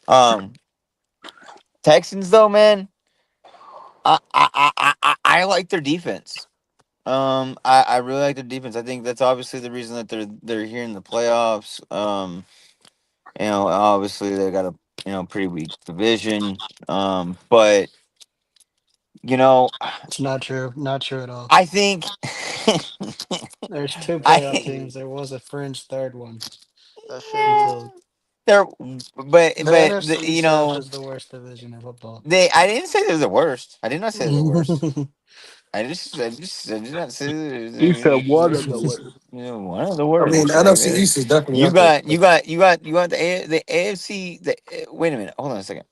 um, Texans though, man, I like their defense. I really like their defense. I think that's obviously the reason that they're here in the playoffs. Obviously they got a pretty weak division. But you know, It's not true. Not true at all. I think There's two playoff I teams. There was a fringe third one That shit until wrong. they're the but NFC South is the worst division in football. I didn't say they're the worst. I did not say they're the worst. I did not say He said one of the worst. one of the I mean, the worst. Like NFC East is definitely you up there. got you got you got you got the AFC. Wait a minute, hold on a second.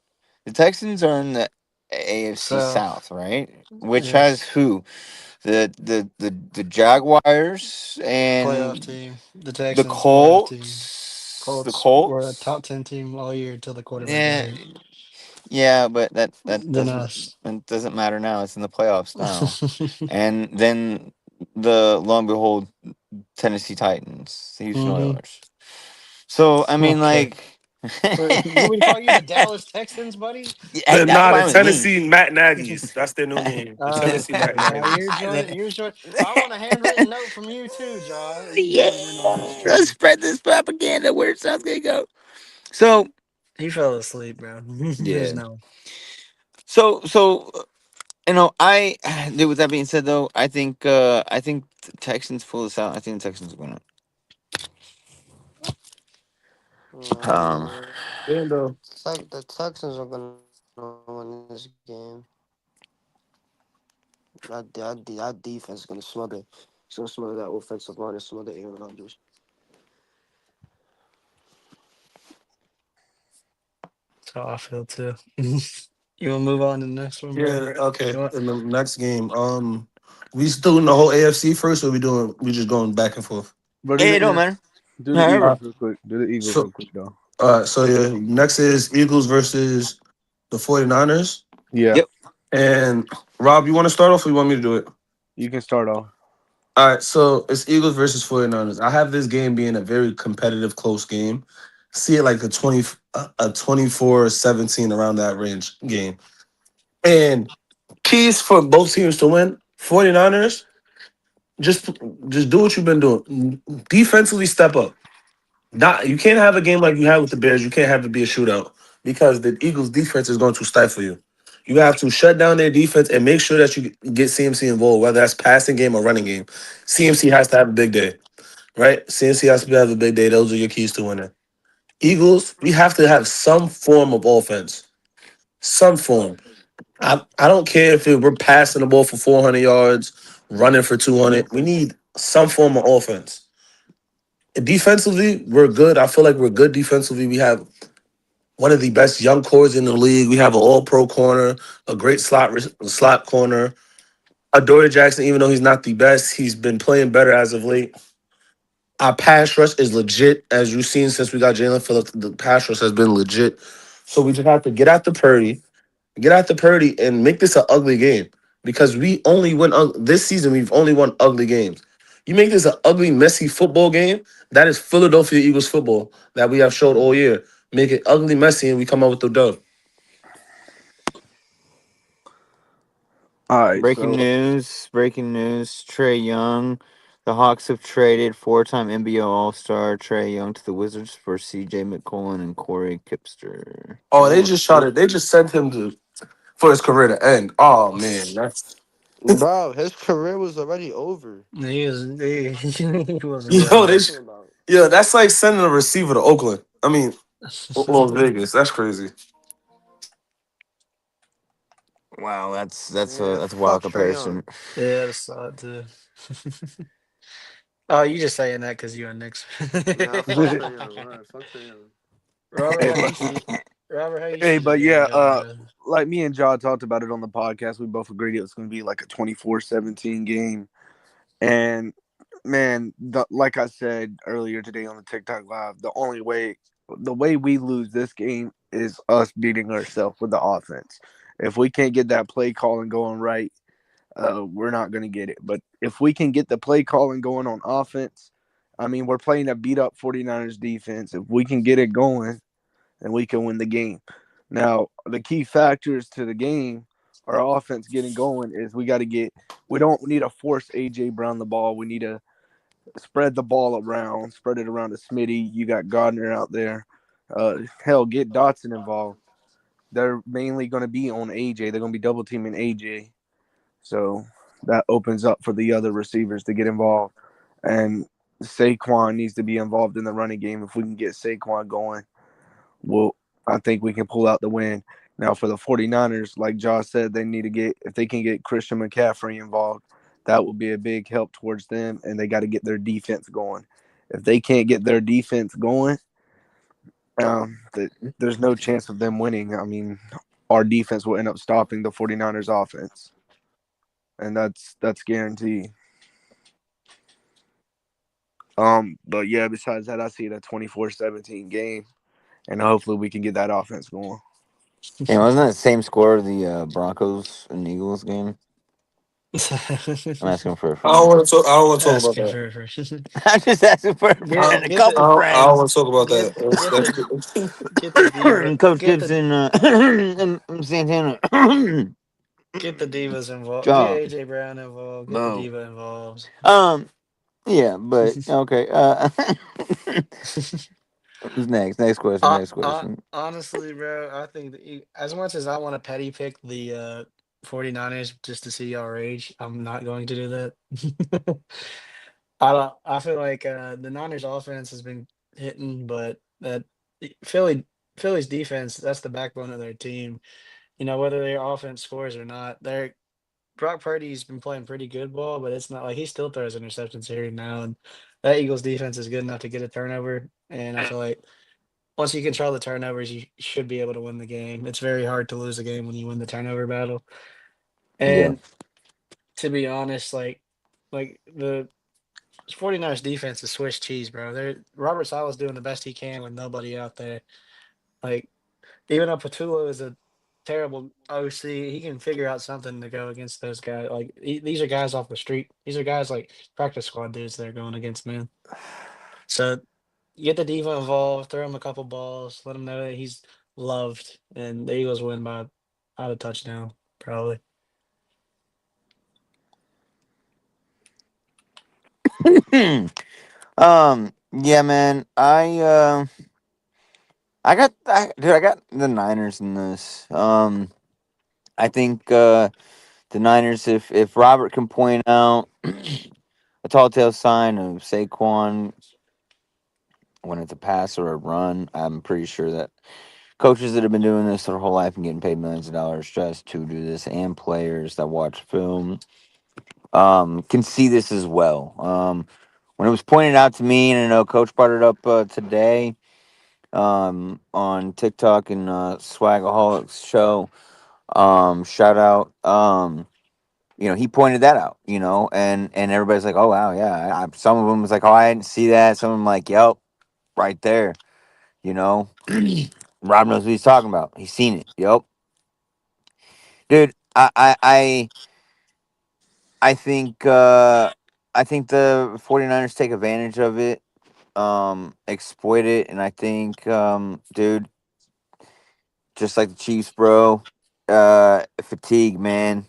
The Texans are in the AFC South, South, right? Which has yes, who? The Jaguars playoff and team. The the Texans playoff team. Colts. The Colts were a Colts. top 10 team all year until the quarterback got Yeah, hurt. yeah, but Then us. that doesn't matter now. It's in the playoffs now, and then the lo and behold, Tennessee Titans, the Houston hmm Oilers. So I mean, Okay. like, You want me to call you the Dallas Texans, buddy? hey, that's Nah, the fine with me. Tennessee Matt Nagy's. That's their new name. The Tennessee Matt You're Nagy's. joining. You're joining. I want a handwritten note from you too, John. You Yeah, joining in on this let's trade? spread this propaganda where it sounds gonna go. So He fell asleep, bro. There's yeah, no. so I with that being said though, I think the Texans pull this out. I think the Texans are gonna. Um, Nah, And the Texans are gonna win this game. That defense is gonna smother. It's gonna smother that offensive line and smother Aaron Rodgers. That's how I feel too. You want to move on to the next one, bro? yeah, okay. You want? In the next game, we still doing the whole AFC first, or we just going back and forth? But it don't matter. do the Uh, However, Eagles real quick. Do the Eagles so real quick though. so yeah, next is Eagles versus the 49ers. Yeah, yep. And Rob, you want to start off, or you want me to do it? you can start off. All right, so it's Eagles versus 49ers. I have this game being a very competitive, close game. See it like a 24-17 around that range game. And keys for both teams to win, 49ers, just just do what you've been doing. Defensively step up. Not you can't have a game like you had with the Bears. You can't have it be a shootout because the Eagles defense is going to stifle you. You have to shut down their defense and make sure that you get CMC involved, whether that's passing game or running game. CMC has to have a big day, right? CMC has to have a big day. Those are your keys to winning. Eagles, we have to have some form of offense, some form. I don't care if we're passing the ball for 400 yards, running for 200. We need some form of offense. And defensively, we're good. I feel like we're good defensively. We have one of the best young cores in the league. We have an all-pro corner, a great slot corner. Adoree Jackson, even though he's not the best, he's been playing better as of late. Our pass rush is legit, as you've seen since we got Jalen Phillips. The pass rush has been legit. So we just have to get out the Purdy, and make this an ugly game because we only win this season. We've only won ugly games. You make this an ugly, messy football game. That is Philadelphia Eagles football that we have showed all year. Make it ugly, messy, and we come out with the dub. All right, Breaking so news. Breaking news. Trey Young. The Hawks have traded four-time NBA All-Star Trey Young to the Wizards for C.J. McCollum and Corey Kipster. Oh, they oh just shot shit, it. They just sent him to for his career to end. Oh man, that's Bro, his career was already over. he wasn't What are you yo. done. talking about? That's like sending a receiver to Oakland. I mean, Las Vegas. That's crazy. Wow, Yeah, that's a wild fuck Trey Young. comparison. Yeah, I saw it too. Oh, you just saying that because you and Knicks. Nah, fuck Trey Young. All right, fuck Trey Young. Robert, hey, how you but see? Robert, how you hey, see the but game yeah, going, bro? like me and John talked about it on the podcast. We both agreed it was going to be like a 24-17 game. And man, like I said earlier today on the TikTok live, the way we lose this game is us beating ourselves with the offense. If we can't get that play calling going right, we're not going to get it. But if we can get the play calling going on offense, I mean, we're playing a beat up 49ers defense. If we can get it going, then we can win the game. Now, the key factors to the game, our offense getting going, is we don't need to force AJ Brown the ball. We need to spread the ball around, spread it around to Smitty. You got Gardner out there. Hell, get Dotson involved. They're mainly going to be on AJ. They're going to be double teaming AJ. So that opens up for the other receivers to get involved. And Saquon needs to be involved in the running game. If we can get Saquon going, well, I think we can pull out the win. Now, for the 49ers, like Josh said, they need to if they can get Christian McCaffrey involved, that will be a big help towards them. And they got to get their defense going. If they can't get their defense going, there's no chance of them winning. I mean, our defense will end up stopping the 49ers offense. And that's guaranteed. But yeah, besides that, I see it a 24-17 game, and hopefully we can get that offense going. And wasn't that the same score of the Broncos and Eagles game? I'm asking for a I don't friend. want to talk. I don't want to talk about Asking that. for I'm just asking for a I get friend, don't, a get couple the I don't want friends. to talk about get that. get the get the diva And Coach get the Gibson and Santana. get the divas involved. Get Job. AJ Brown involved. Get the No. diva involved. Um, yeah, but okay. Who's next? Next question. Next question. Honestly, bro, I think as much as I want to petty pick the 49ers just to see y'all rage, I'm not going to do that. I don't. I feel like the Niners offense has been hitting, but that Philly Philly's defense, that's the backbone of their team. You know, whether their offense scores or not, their Brock Purdy's been playing pretty good ball, but it's not like he still throws interceptions here and now. And that Eagles defense is good enough to get a turnover. And I feel like once you control the turnovers, you should be able to win the game. It's very hard to lose a game when you win the turnover battle. Yeah. And to be honest, like the 49ers defense is Swiss cheese, bro. Robert Sala's doing the best he can with nobody out there. Like even though Patullo is a terrible OC, he can figure out something to go against those guys. Like these are guys off the street. These are guys like practice squad dudes they're going against, man. So Get the diva involved, throw him a couple balls, let him know that he's loved, and the Eagles win by out a touchdown, probably. Yeah, man. I got the Niners in this. I think the Niners, if Robert can point out a tall tale sign of Saquon when it's a pass or a run, I'm pretty sure that coaches that have been doing this their whole life and getting paid millions of dollars just to do this, and players that watch film, can see this as well. When it was pointed out to me, and I know Coach brought it up today on TikTok and Swagaholics show. Shout out. He pointed that out. And everybody's like, "Oh wow, yeah." Some of them was like, "Oh, I didn't see that." Some of them like, "Yep, right there." You know, Rob knows what he's talking about. He's seen it. Yep, dude. I think I think the 49ers take advantage of it, exploit it, and I think, dude, just like the Chiefs, bro, fatigue, man.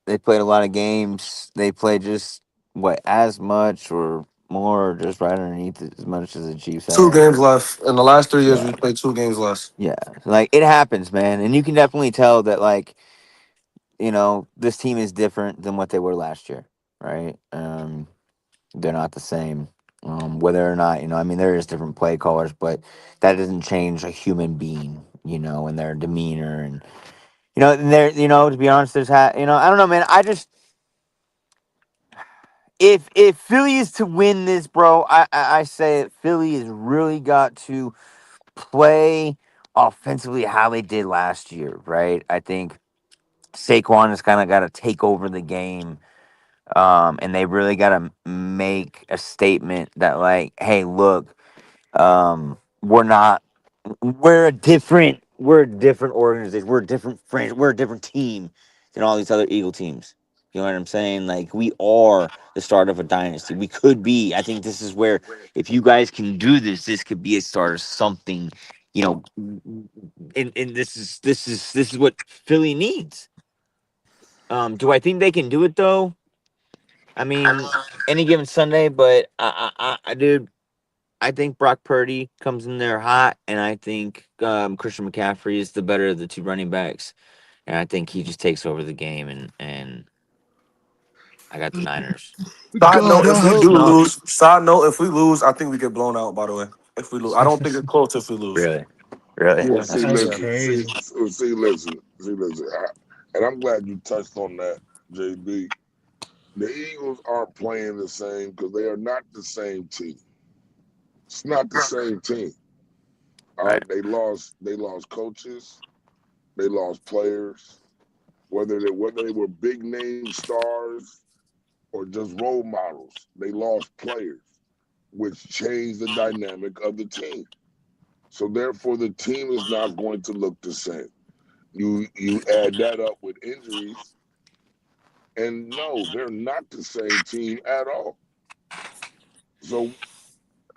They played a lot of games. They played just what as much or more, or just right underneath as much as the Chiefs 2 games have. left. In the last 3 years, Yeah, we played 2 games less. yeah. Like it happens, man, and you can definitely tell that, like, this team is different than what they were last year, right? They're not the same. Whether or not, I mean, there is different play callers, but that doesn't change a human being, and their demeanor, and they're, to be honest, I don't know, man. I just, if Philly is to win this, bro, I say that Philly has really got to play offensively how they did last year, right? I think Saquon has kind of got to take over the game. And they really got to make a statement that, like, hey, look, we're not, we're a different organization, we're a different franchise, we're a different team than all these other Eagle teams. You know what I'm saying? Like, we are the start of a dynasty. We could be. I think this is where, if you guys can do this, this could be a start of something. You know, and this is what Philly needs. Do I think they can do it though? I mean, any given Sunday, but dude, I think Brock Purdy comes in there hot, and I think Christian McCaffrey is the better of the two running backs, and I think he just takes over the game, and I got the Niners. Side God, note, I if we hope do not. lose, side note, if we lose, I think we get blown out, by the way. If we lose. I don't think it's close if we lose. Really, really. Well, Yeah. see, That's Yeah. listen, crazy. listen. And I'm glad you touched on that, JB. The Eagles aren't playing the same because they are not the same team. It's not the same team. All Right. right, they lost coaches, they lost players, whether they were big name stars or just role models, they lost players, which changed the dynamic of the team. So therefore, the team is not going to look the same. You add that up with injuries, and no, they're not the same team at all. So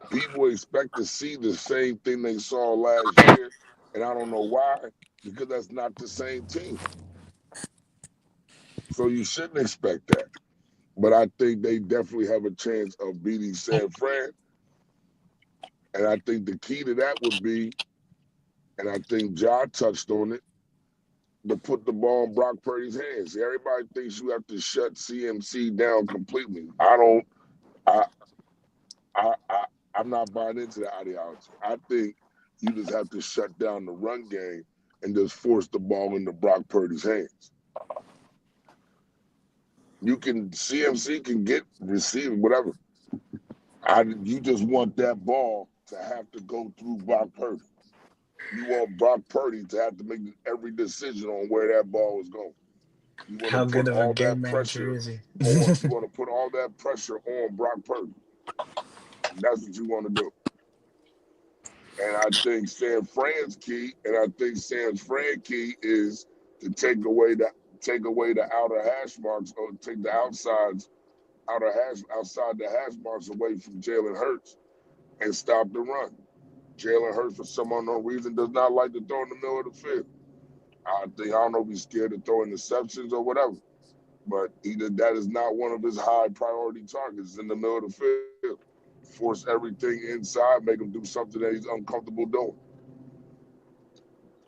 people expect to see the same thing they saw last year, and I don't know why, because that's not the same team. So you shouldn't expect that. But I think they definitely have a chance of beating San Fran. And I think the key to that would be, and I think John touched on it, to put the ball in Brock Purdy's hands. Everybody thinks you have to shut CMC down completely. I don't. I. I'm not buying into that ideology. I think you just have to shut down the run game and just force the ball into Brock Purdy's hands. You can CMC can get receiving whatever. You just want that ball to have to go through Brock Purdy. You want Brock Purdy to have to make every decision on where that ball is going. You want to How put good of a all game that manager pressure is he? on. You want to put all that pressure on Brock Purdy. That's what you want to do. And I think San Fran's key, and I think San Fran key is to take away the outer hash marks or take the outside the hash marks away from Jalen Hurts and stop the run. Jalen Hurts, for some unknown reason, does not like to throw in the middle of the field. I don't know if he's scared to throw interceptions or whatever, but that is not one of his high priority targets in the middle of the field. Force everything inside, make him do something that he's uncomfortable doing,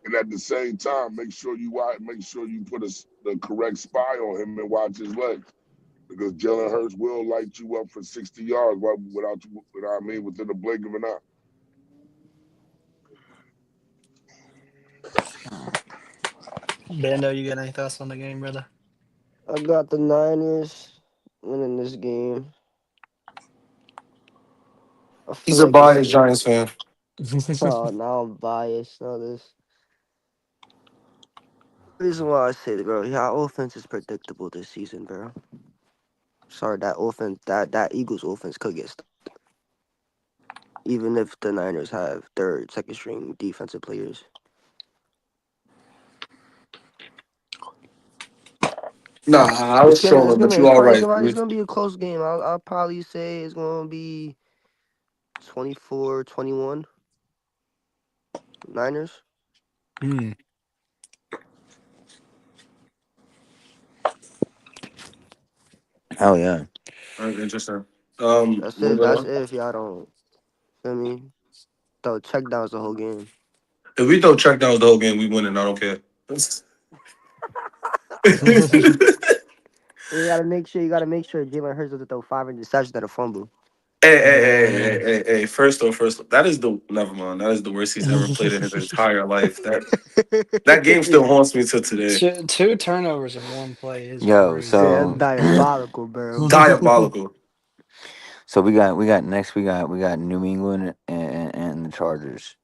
and at the same time, make sure you put the correct spy on him and watch his legs because Jalen Hurts will light you up for 60 yards without I mean within the blink of an eye. Bando, you got any thoughts on the game, brother? I got the Niners winning this game. I feel He's a like this biased game. Giants fan. Oh, now I'm biased. Now this. Reason why I say that, bro. Yeah, our offense is predictable this season, bro. Sorry, that offense, that Eagles offense could get stopped, even if the Niners have third, second string defensive players. Nah, I It's was gonna, it's trolling, gonna, but you it's all probably, it's right. gonna, it's gonna be a close game. I'll probably say it's gonna be 24-21 Niners. Hmm. Oh yeah. Interesting. That's Moving that's on. if y'all don't feel me. Throw check downs the whole game. If we throw checkdowns the whole game, we win, and I don't care. You gotta make sure Jalen Hurts doesn't throw 5 interceptions at a fumble. Hey. First, that is the never mind. That is the worst he's ever played in his entire life. That game still haunts me to today. Two turnovers in one play is Yo, crazy. Yeah, that's so diabolical, bro. Diabolical. so we got next we got New England and the Chargers.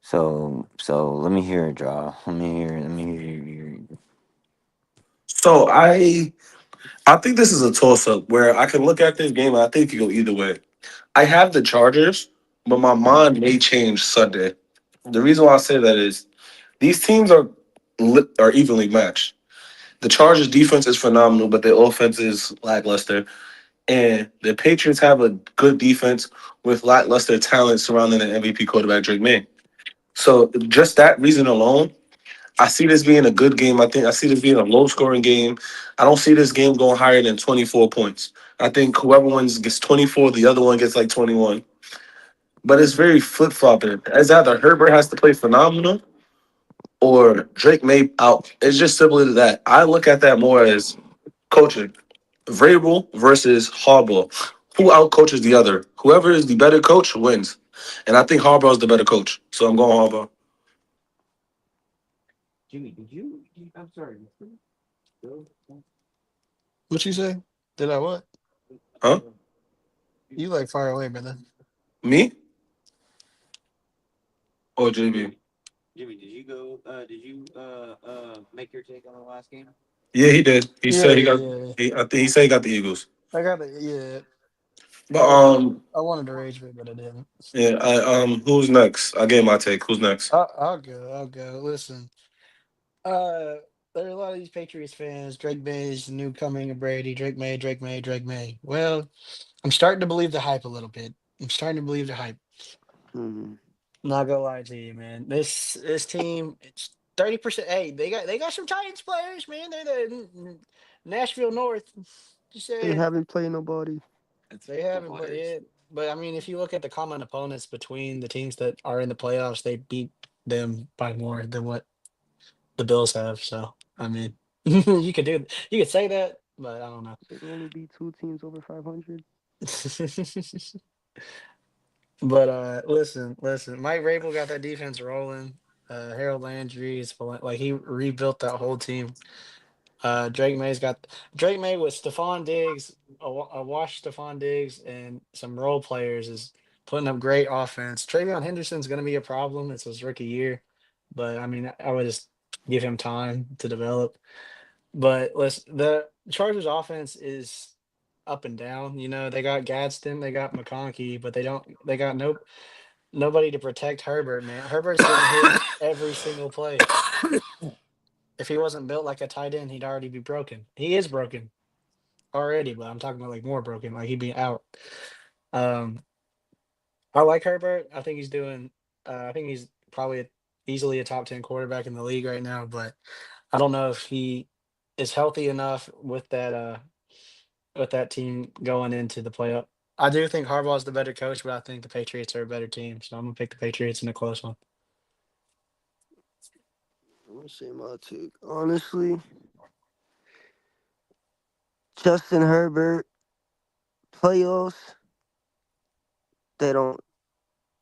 So let me hear it, draw. Let me hear. So I think this is a toss up where I can look at this game and I think it could go either way. I have the Chargers, but my mind may change Sunday. The reason why I say that is these teams are evenly matched. The Chargers defense is phenomenal, but their offense is lackluster. And the Patriots have a good defense with lackluster talent surrounding the MVP quarterback Drake May. So just that reason alone, I see this being a good game. I think I see this being a low scoring game. I don't see this game going higher than 24 points. I think whoever wins gets 24, the other one gets like 21. But it's very flip flopping. As either Herbert has to play phenomenal or Drake May out. It's just simple as that. I look at that more as coaching. Vrabel versus Harbaugh. Who out coaches the other? Whoever is the better coach wins. And I think Harbaugh is the better coach. So I'm going Harbaugh. Jimmy, did you? I'm sorry. What you say? Did I what? Huh? You like far away, brother. Me or JB? Jimmy, did you go? Did you make your take on the last game? Yeah, he did. He Yeah, said he yeah, got. yeah. I think he said he got the Eagles. I got the yeah. But I wanted I wanted to rage bit, but I didn't. yeah. Who's next? I gave my take. Who's next? I'll go. I'll go. Listen. Uh, there are a lot of these Patriots fans. Drake May is the new coming of Brady. Drake May, Drake May, Drake May. Well, I'm starting to believe the hype a little bit. I'm starting to believe the hype. Hmm. Not gonna lie to you, man. This team, it's 30%. Hey, they got some Titans players, man. They're the Nashville North. Just They saying. haven't played nobody. That's They football haven't played players. it. But I mean, if you look at the common opponents between the teams that are in the playoffs, they beat them by more than what the Bills have. So I mean, you could say that, but I don't know. They only beat two teams over 500. But listen, Mike Rabel got that defense rolling. Harold Landry is like he rebuilt that whole team. Drake May's got Drake May with Stephon Diggs, a wash Stephon Diggs, and some role players is putting up great offense. Travion Henderson's going to be a problem. It's his rookie year, but I mean, I would just give him time to develop. But listen, the Chargers offense is up and down. You know, they got Gadsden, they got McConkey, but they got nobody to protect Herbert, man. Herbert's getting hit every single play. If he wasn't built like a tight end, he'd already be broken. He is broken already, but I'm talking about like more broken, like he'd be out. Um, I like Herbert. I think he's doing. I think he's probably easily a top 10 quarterback in the league right now. But I don't know if he is healthy enough with that team going into the playoff. I do think Harbaugh's the better coach, but I think the Patriots are a better team. So I'm gonna pick the Patriots in a close one. I'm gonna say my take. Honestly, Justin Herbert playoffs. They don't.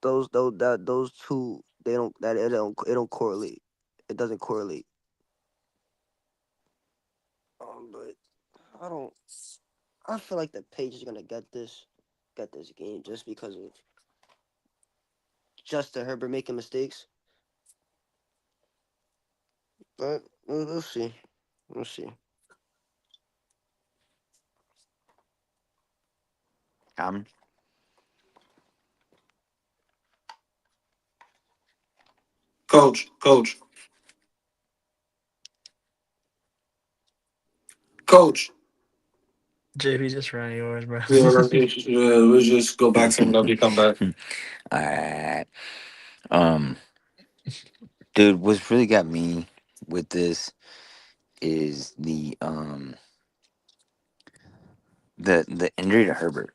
Those two. They don't. That it don't correlate. It doesn't correlate. But I don't. I feel like the Patriots are gonna get this game just because of Justin Herbert making mistakes. But we'll see. We'll see. Um, Coach, coach. JP, just run yours, bro. Yeah, let's just go back to whenever you come back. alright. Um, dude, what's really got me with this is the injury to Herbert,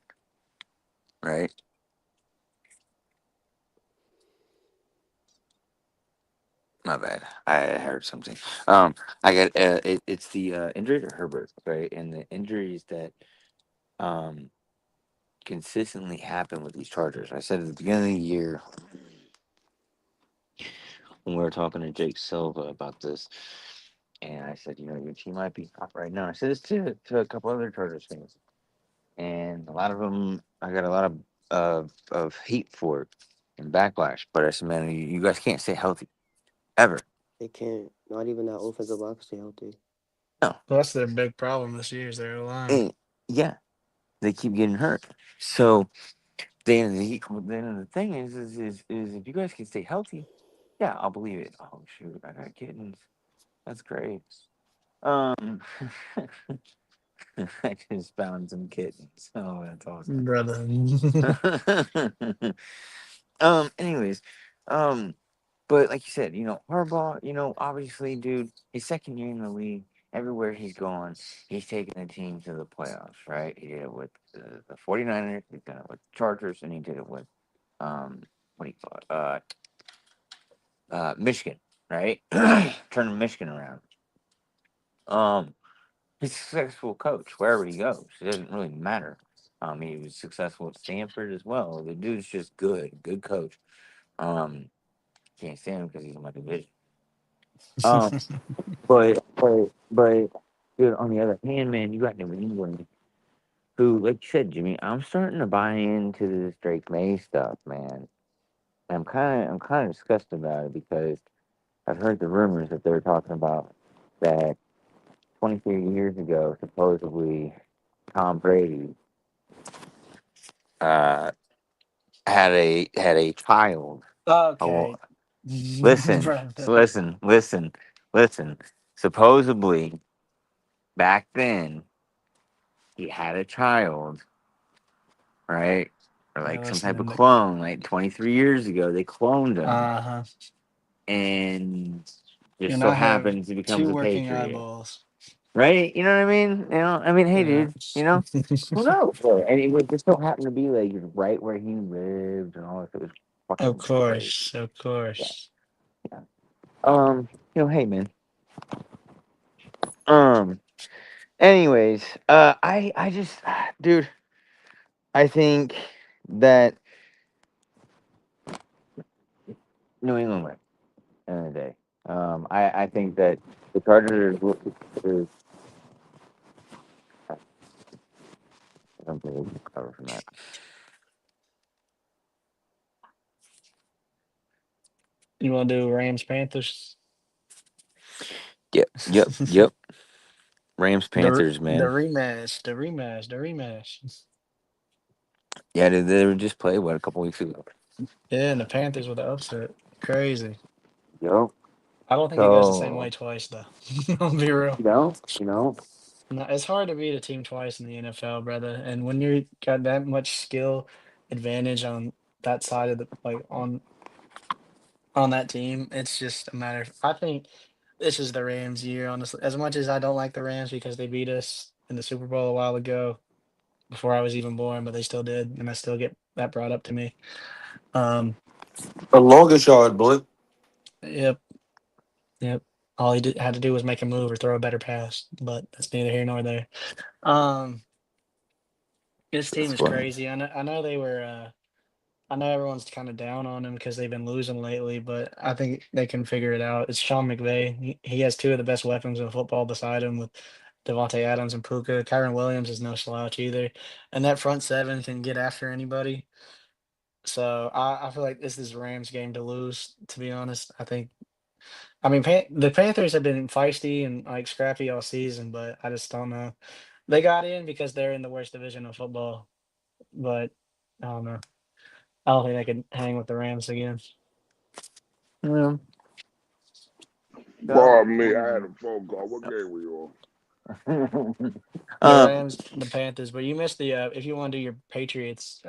right? My bad. I heard something. I got it's the injury to Herbert, right? And the injuries that um consistently happen with these Chargers. I said at the beginning of the year when we were talking to Jake Silva about this, and I said, you know, your team might be hot right now. I said this to a couple other Chargers fans, and a lot of them, I got a lot of hate for it and backlash. But I said, man, you guys can't stay healthy ever. They can't. Not even that offensive line can stay healthy. No, Well, that's their big problem this year is their line. and yeah, they keep getting hurt. So the thing is if you guys can stay healthy, yeah, I'll believe it. Oh shoot, I got kittens. That's great. Um, I just found some kittens. Oh, that's awesome. Brother. Anyways, um, but like you said, you know, Harbaugh, you know, obviously, dude, his second year in the league, everywhere he's gone, he's taken the team to the playoffs, right? He did it with the 49ers, he's done it with the Chargers, and he did it with, what do you call it? Michigan, right? Turning Michigan around. Um, he's a successful coach wherever he goes. It doesn't really matter. He was successful at Stanford as well. The dude's just good coach. Um, can't stand him because he's in my division. Um, but, dude, on the other hand, man, you got New England, who, like you said, Jimmy, I'm starting to buy into this Drake May stuff, man. I'm kind of disgusted about it because I've heard the rumors that they're talking about that 23 years ago, supposedly Tom Brady uh, had a child. Oh, Okay. listen, Brother. listen. Supposedly, back then, he had a child, right? Or Yeah, like some type of listening to clone. Like 23 years ago, they cloned him, uh-huh. and just And so I have happens he becomes two a working Patriot, eyeballs. right? You know what I mean? You know, I mean, hey, Yeah. dude, you know, who knows? And it would just so happen to be like right where he lived and all this. It was Of fucking crazy. course. Of Yeah, course. yeah. You know, hey, man. Um. Anyways, I just, dude, I think that New England wins end of the day. I think that the Chargers is I don't think they can recover from that. You want to do Rams Panthers? Yep. Rams Panthers, The man. rematch, the rematch, the rematch. Yeah, they were just played what a couple weeks ago. Yeah, and the Panthers with the upset. Crazy. Yo, I don't think it goes the same way so twice though. I'll be real. you know, No, it's hard to beat a team twice in the NFL, brother. And when you got that much skill advantage on that side of the like on that team. It's just a matter of I think this is the Rams' year, honestly. As much as I don't like the Rams because they beat us in the Super Bowl a while ago before I was even born, but they still did, and I still get that brought up to me. Um, The longest yard, boy. yep, yep. All had to do was make a move or throw a better pass, but that's neither here nor there. Um, this team That's is funny. crazy. I know they were. I know everyone's kind of down on him because they've been losing lately, but I think they can figure it out. It's Sean McVay. He has two of the best weapons in football beside him with Devontae Adams and Puka. Kyron Williams is no slouch either. And that front seven can get after anybody. So I feel like this is Rams' game to lose, to be honest. I mean, the Panthers have been feisty and like scrappy all season, but I just don't know. They got in because they're in the worst division of football, but I don't know. I don't think they can hang with the Rams again. Yeah. Got Pardon me, I had one a phone call. What game were you of them. The Rams, the Panthers, but you missed the if you want to do your Patriots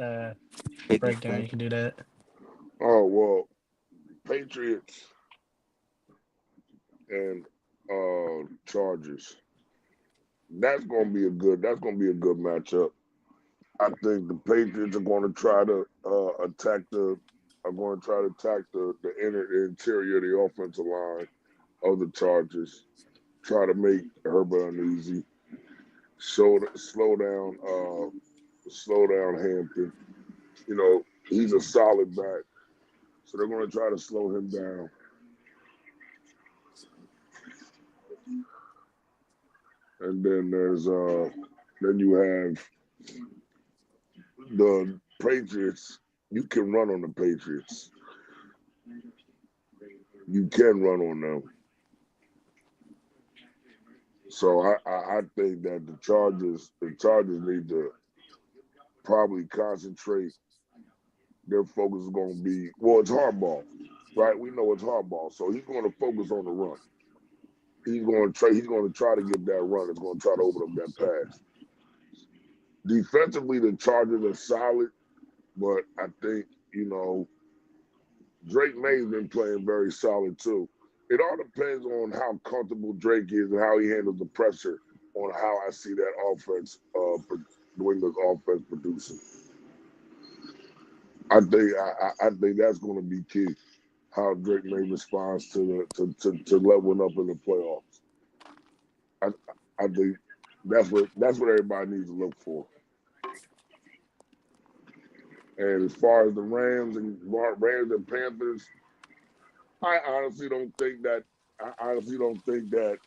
Patriots breakdown, you win. can do that. on? Oh well, Patriots and Chargers. That's gonna be a good matchup. I think the Patriots are going to try to attack the are going to try to attack the interior of the offensive line of the Chargers. Try to make Herbert uneasy. Slow down Hampton. You know he's a solid back, so they're going to try to slow him down. And then you have the Patriots. You can run on the Patriots. You can run on them. So I think that the Chargers need to probably concentrate. Their focus is going to be it's hardball, right? We know it's hardball, so he's going to focus on the run. He's going to try to get that run. It's going to try to open up that pass. Defensively, the Chargers are solid, but I think Drake May's been playing very solid too. It all depends on how comfortable Drake is and how he handles the pressure on how I see that offense, New England's offense producing. I think that's going to be key. How Drake May responds to leveling up in the playoffs. I I think that's what everybody needs to look for. And as far as the Rams and Panthers, I honestly don't think that I honestly don't think that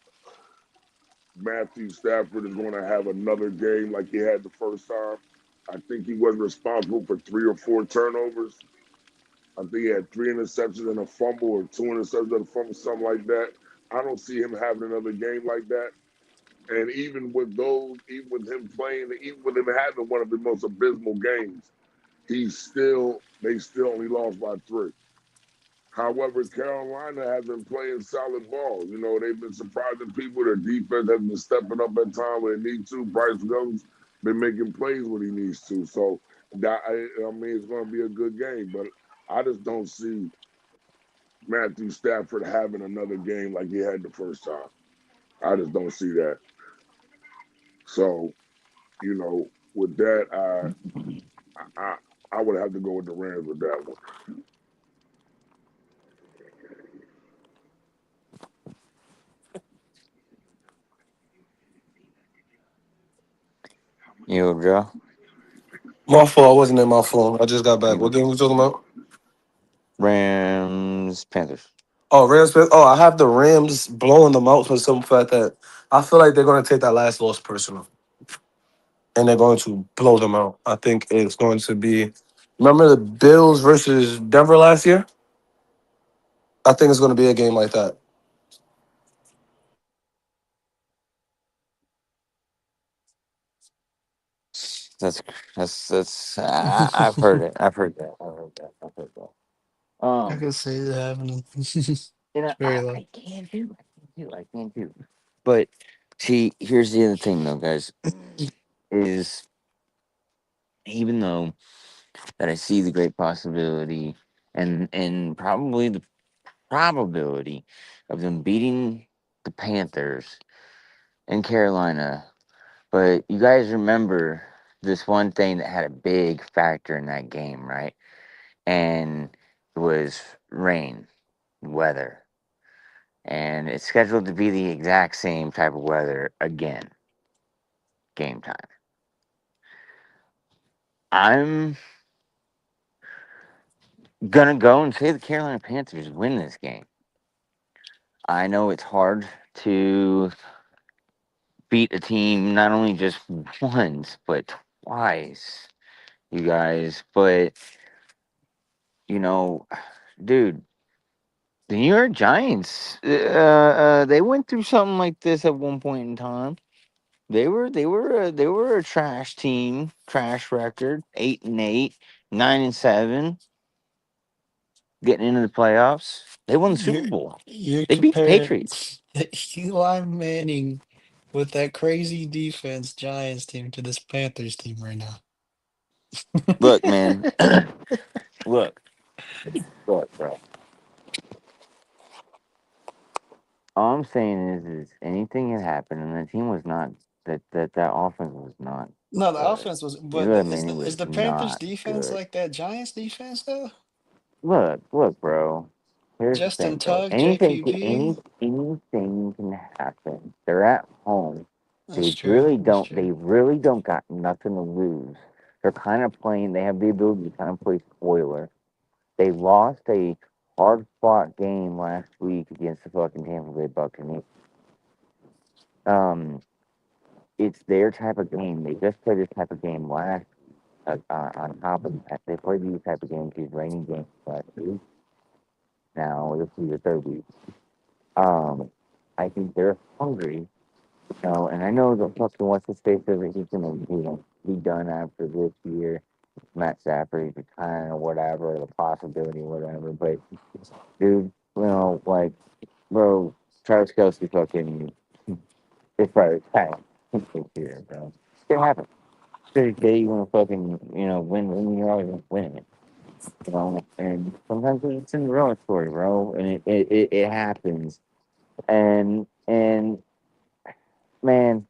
Matthew Stafford is going to have another game like he had the first time. I think he was responsible for 3 or 4 turnovers. I think he had 3 interceptions and a fumble, or 2 interceptions and a fumble, something like that. I don't see him having another game like that. And even with him playing, even with him having one of the most abysmal games, they still only lost by 3. However, Carolina has been playing solid ball. They've been surprising people. Their defense has been stepping up at time when they need to. Bryce Young's been making plays when he needs to. So I mean, it's going to be a good game. But I just don't see Matthew Stafford having another game like he had the first time. I just don't see that. So with that, I I would have to go with the Rams with that one. You, Joe. My fault. I wasn't in my phone. I just got back. What Mm. game we talking about? Rams, Panthers. Oh, Rams. Oh, I have the Rams blowing them out for some fact that I feel like they're going to take that last loss personal, and they're going to blow them out. I think it's going to be. Remember the Bills versus Denver last year? I think it's going to be a game like that. That's that's. I've heard it. I've heard that. I've heard that. I've heard that. I can see it happening. You know, Very low. I can do. I can do. I can do. But see, here's the other thing, though, guys. Is even though that I see the great possibility and probably the probability of them beating the Panthers in Carolina. But you guys remember this one thing that had a big factor in that game, right? And it was rain, weather. And it's scheduled to be the exact same type of weather again, game time. I'm gonna go and say the Carolina Panthers win this game. I know it's hard to beat a team not only just once, but twice, you guys. But, you know, dude, the New York Giants, they went through something like this at one point in time. They were a trash team, trash record, 8-8, 9-7, getting into the playoffs. They won the Super You're Bowl. you're They beat the comparing Patriots. Eli Manning with that crazy defense Giants team to this Panthers team right now. Look, man, look, look, bro. All I'm saying is anything can happen, and the team was not that offense was not No, the good. offense was, but Eli is Manning the was is the Panthers not defense good. like that Giants defense though? Look, bro. Here's the Justin thing, bro. Tuck, JPP. Anything can happen. They're at home. That's true. That's true. They really don't got nothing to lose. They're kind of playing. They have the ability to kind of play spoiler. They lost a hard fought game last week against the fucking Tampa Bay Buccaneers. Um, it's their type of game. They just played this type of game last. On top of that, they played these type of games, these rainy games last week. Now this is the third week. Um, I think they're hungry. And I know the fucking what's his face says that he's gonna be done after this year. Matt Stafford, he's kind of whatever, the possibility, whatever. But dude, like, bro, Travis Kelsey fucking it's probably tight this year, bro. It's gonna happen. Every day you wanna fucking win, you're always gonna win it. And sometimes it's in the real story, bro, and it happens. And man,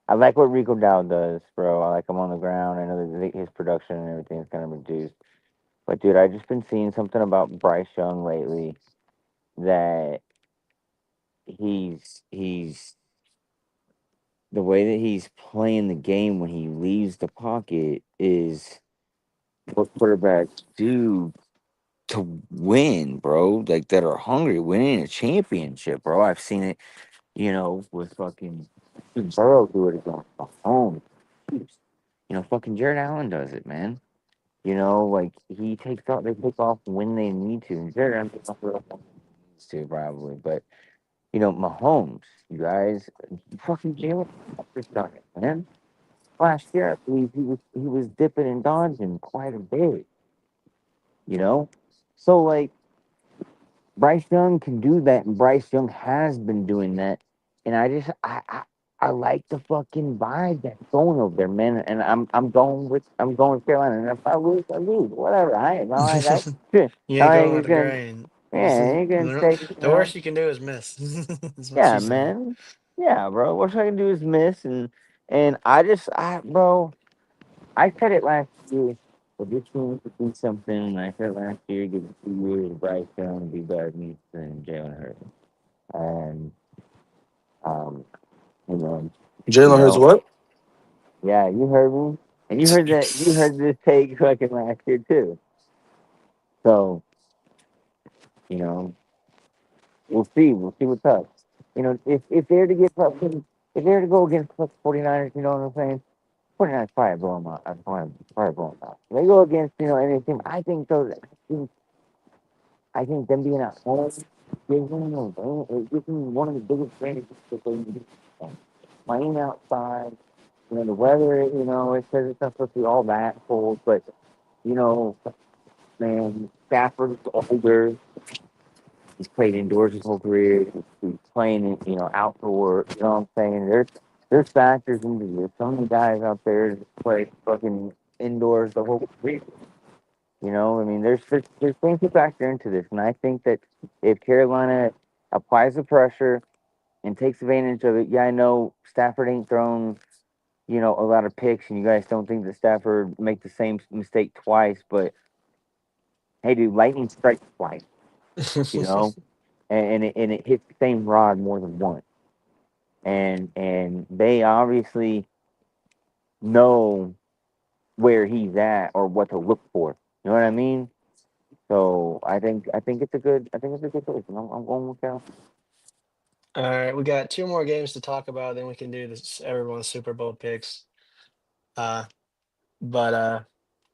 I like what Rico Dow does, bro. I like him on the ground. I know that his production and everything is kind of reduced. But dude, I just been seeing something about Bryce Young lately that he's the way that he's playing the game when he leaves the pocket is what quarterbacks do to win, bro. Like that are hungry, winning a championship, bro. I've seen it, with fucking Burrow do it against Mahomes. Fucking Jared Allen does it, man. Like he takes off, they take off when they need to. And Jared Allen takes off when he needs to, probably. But Mahomes, you guys, fucking Jalen Hurts done it, man. Last year, I believe he was dipping and dodging quite a bit. You know, so like Bryce Young can do that, and Bryce Young has been doing that. And I like the fucking vibe that's going over there, man. And I'm going with Carolina. And if I lose, whatever. I ain't not like You ain't I going ain't with the gonna grain. yeah, ain't gonna say The worst you can do is miss. Is what yeah, she's saying. man. Yeah, bro. What I can do is miss and bro, I said it last year. But this team could do something, and I said last year, give it 2 years, Bryce Young to be better than Jalen Hurts. And um, you know, you Jalen Hurts know, what? yeah, you heard me, and you heard this take fucking last year too. So you know, we'll see what's up. If they're to get fucking, if they're to go against the 49ers, you know what I'm saying? 49ers probably blow them out. I'm probably blow them out. They go against any team. I think them being at home gives them one of the biggest advantages that they need. Playing outside, the weather, it says it's not supposed to be all that cold, but, you know, man, Stafford's older. He's played indoors his whole career. He's playing, outdoor. You know what I'm saying? There's factors into this. Some of the guys out there play fucking indoors the whole week. I mean, there's things to factor into this, and I think that if Carolina applies the pressure and takes advantage of it, yeah, I know Stafford ain't thrown a lot of picks, and you guys don't think that Stafford make the same mistake twice, but hey, dude, lightning strikes twice, you know, and it hits the same rod more than once, and they obviously know where he's at or what to look for. You know what I mean? So I think it's a good choice, and I'm going with Cal. All right, we got two more games to talk about, then we can do this everyone's Super Bowl picks. Uh, but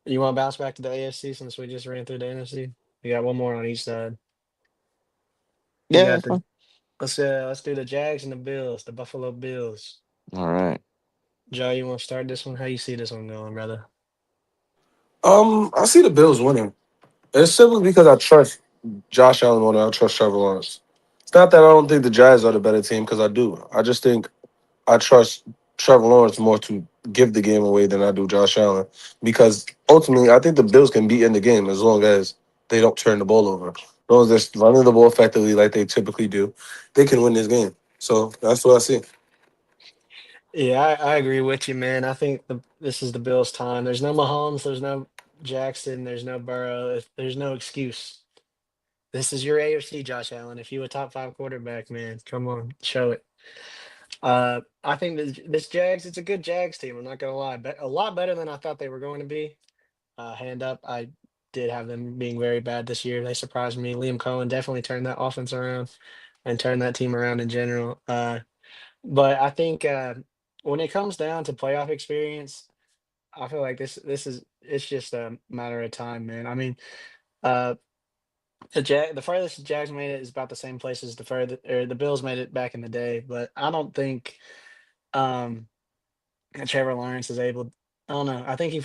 you want to bounce back to the AFC since we just ran through the NFC? We got one more on each side. We Yeah, got that's the fine. let's do the Jags and the Bills, the Buffalo Bills. All right. Joe, you want to start this one? How you see this one going, brother? I see the Bills winning. It's simply because I trust Josh Allen more than I trust Trevor Lawrence. It's not that I don't think the Giants are the better team because I do. I just think I trust Trevor Lawrence more to give the game away than I do Josh Allen because ultimately I think the Bills can be in the game as long as they don't turn the ball over. As long as they're running the ball effectively like they typically do, they can win this game. So that's what I see. Yeah, I agree with you, man. I think this is the Bills' time. There's no Mahomes, there's no Jackson, there's no Burrow. There's no excuse. This is your AFC, Josh Allen. If you a top five quarterback, man, come on, show it. I think this Jags, it's a good Jags team. I'm not gonna lie, but a lot better than I thought they were going to be. Hand up, I did have them being very bad this year. They surprised me. Liam Cohen definitely turned that offense around and turned that team around in general. But I think when it comes down to playoff experience, I feel like this is it's just a matter of time, man. I mean, uh, the furthest the Jags made it is about the same place as the Bills made it back in the day. But I don't think um, Trevor Lawrence is able. I don't know. I think he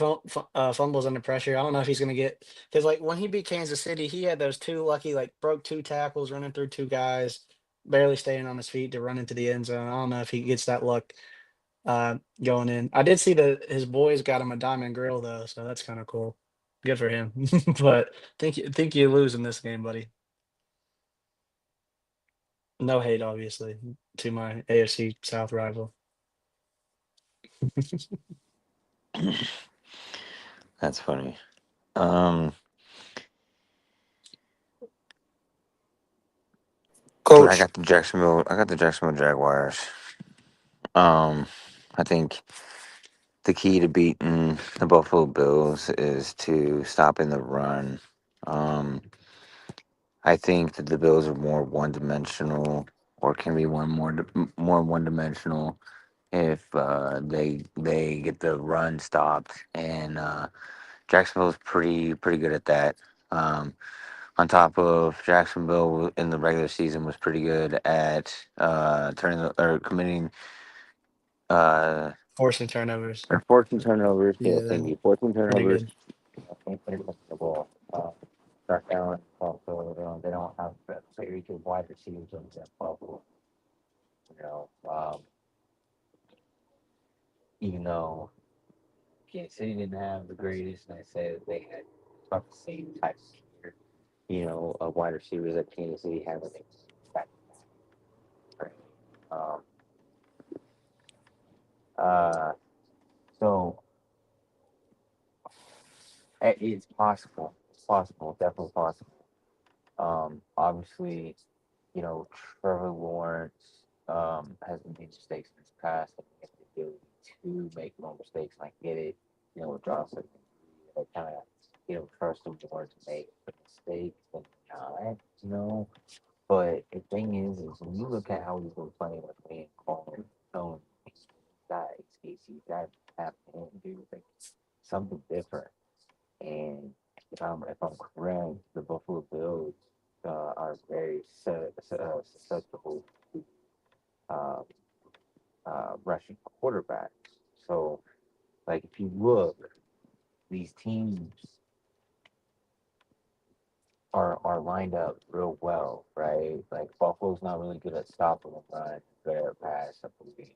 fumbles under pressure. I don't know if he's gonna get because like when he beat Kansas City, he had those two lucky like broke two tackles running through two guys, barely staying on his feet to run into the end zone. I don't know if he gets that luck going in. I did see that his boys got him a diamond grill though, so that's kind of cool. Good for him. But think you lose in this game, buddy. No hate, obviously, to my AFC South rival. That's funny. Um, I Coach, got the Jacksonville Jaguars. Um, I think the key to beating the Buffalo Bills is to stopping the run. Um, I think that the Bills are more one dimensional, or can be more one dimensional if they get the run stopped, and Jacksonville's pretty good at that. On top of Jacksonville in the regular season was pretty good at turning or committing Forcing turnovers. or forcing turnovers. Yeah, Yeah, they're thank you. Forcing pretty turnovers. good. Can't play much of the ball. Josh Allen also they don't have very good wide receivers on that level. You know, even though Kansas City didn't have the greatest, and I say that they had about the same type of career, of wide receivers that Kansas City had when they back. Right? Um, uh, so it's possible. It's possible. Definitely possible. Obviously, Trevor Lawrence has made mistakes in his past, and he has the ability to make more mistakes. And I get it. With Johnson, I kind of trust him more to make mistakes than not. But the thing is when you look at how he's been playing with me and Cohen, guys, Casey, that happened, dude, like something different. And if I'm correct, the Buffalo Bills are very susceptible to uh, rushing quarterbacks. So, like, if you look, these teams are lined up real well, right? Like Buffalo's not really good at stopping the run, good at pass, I believe,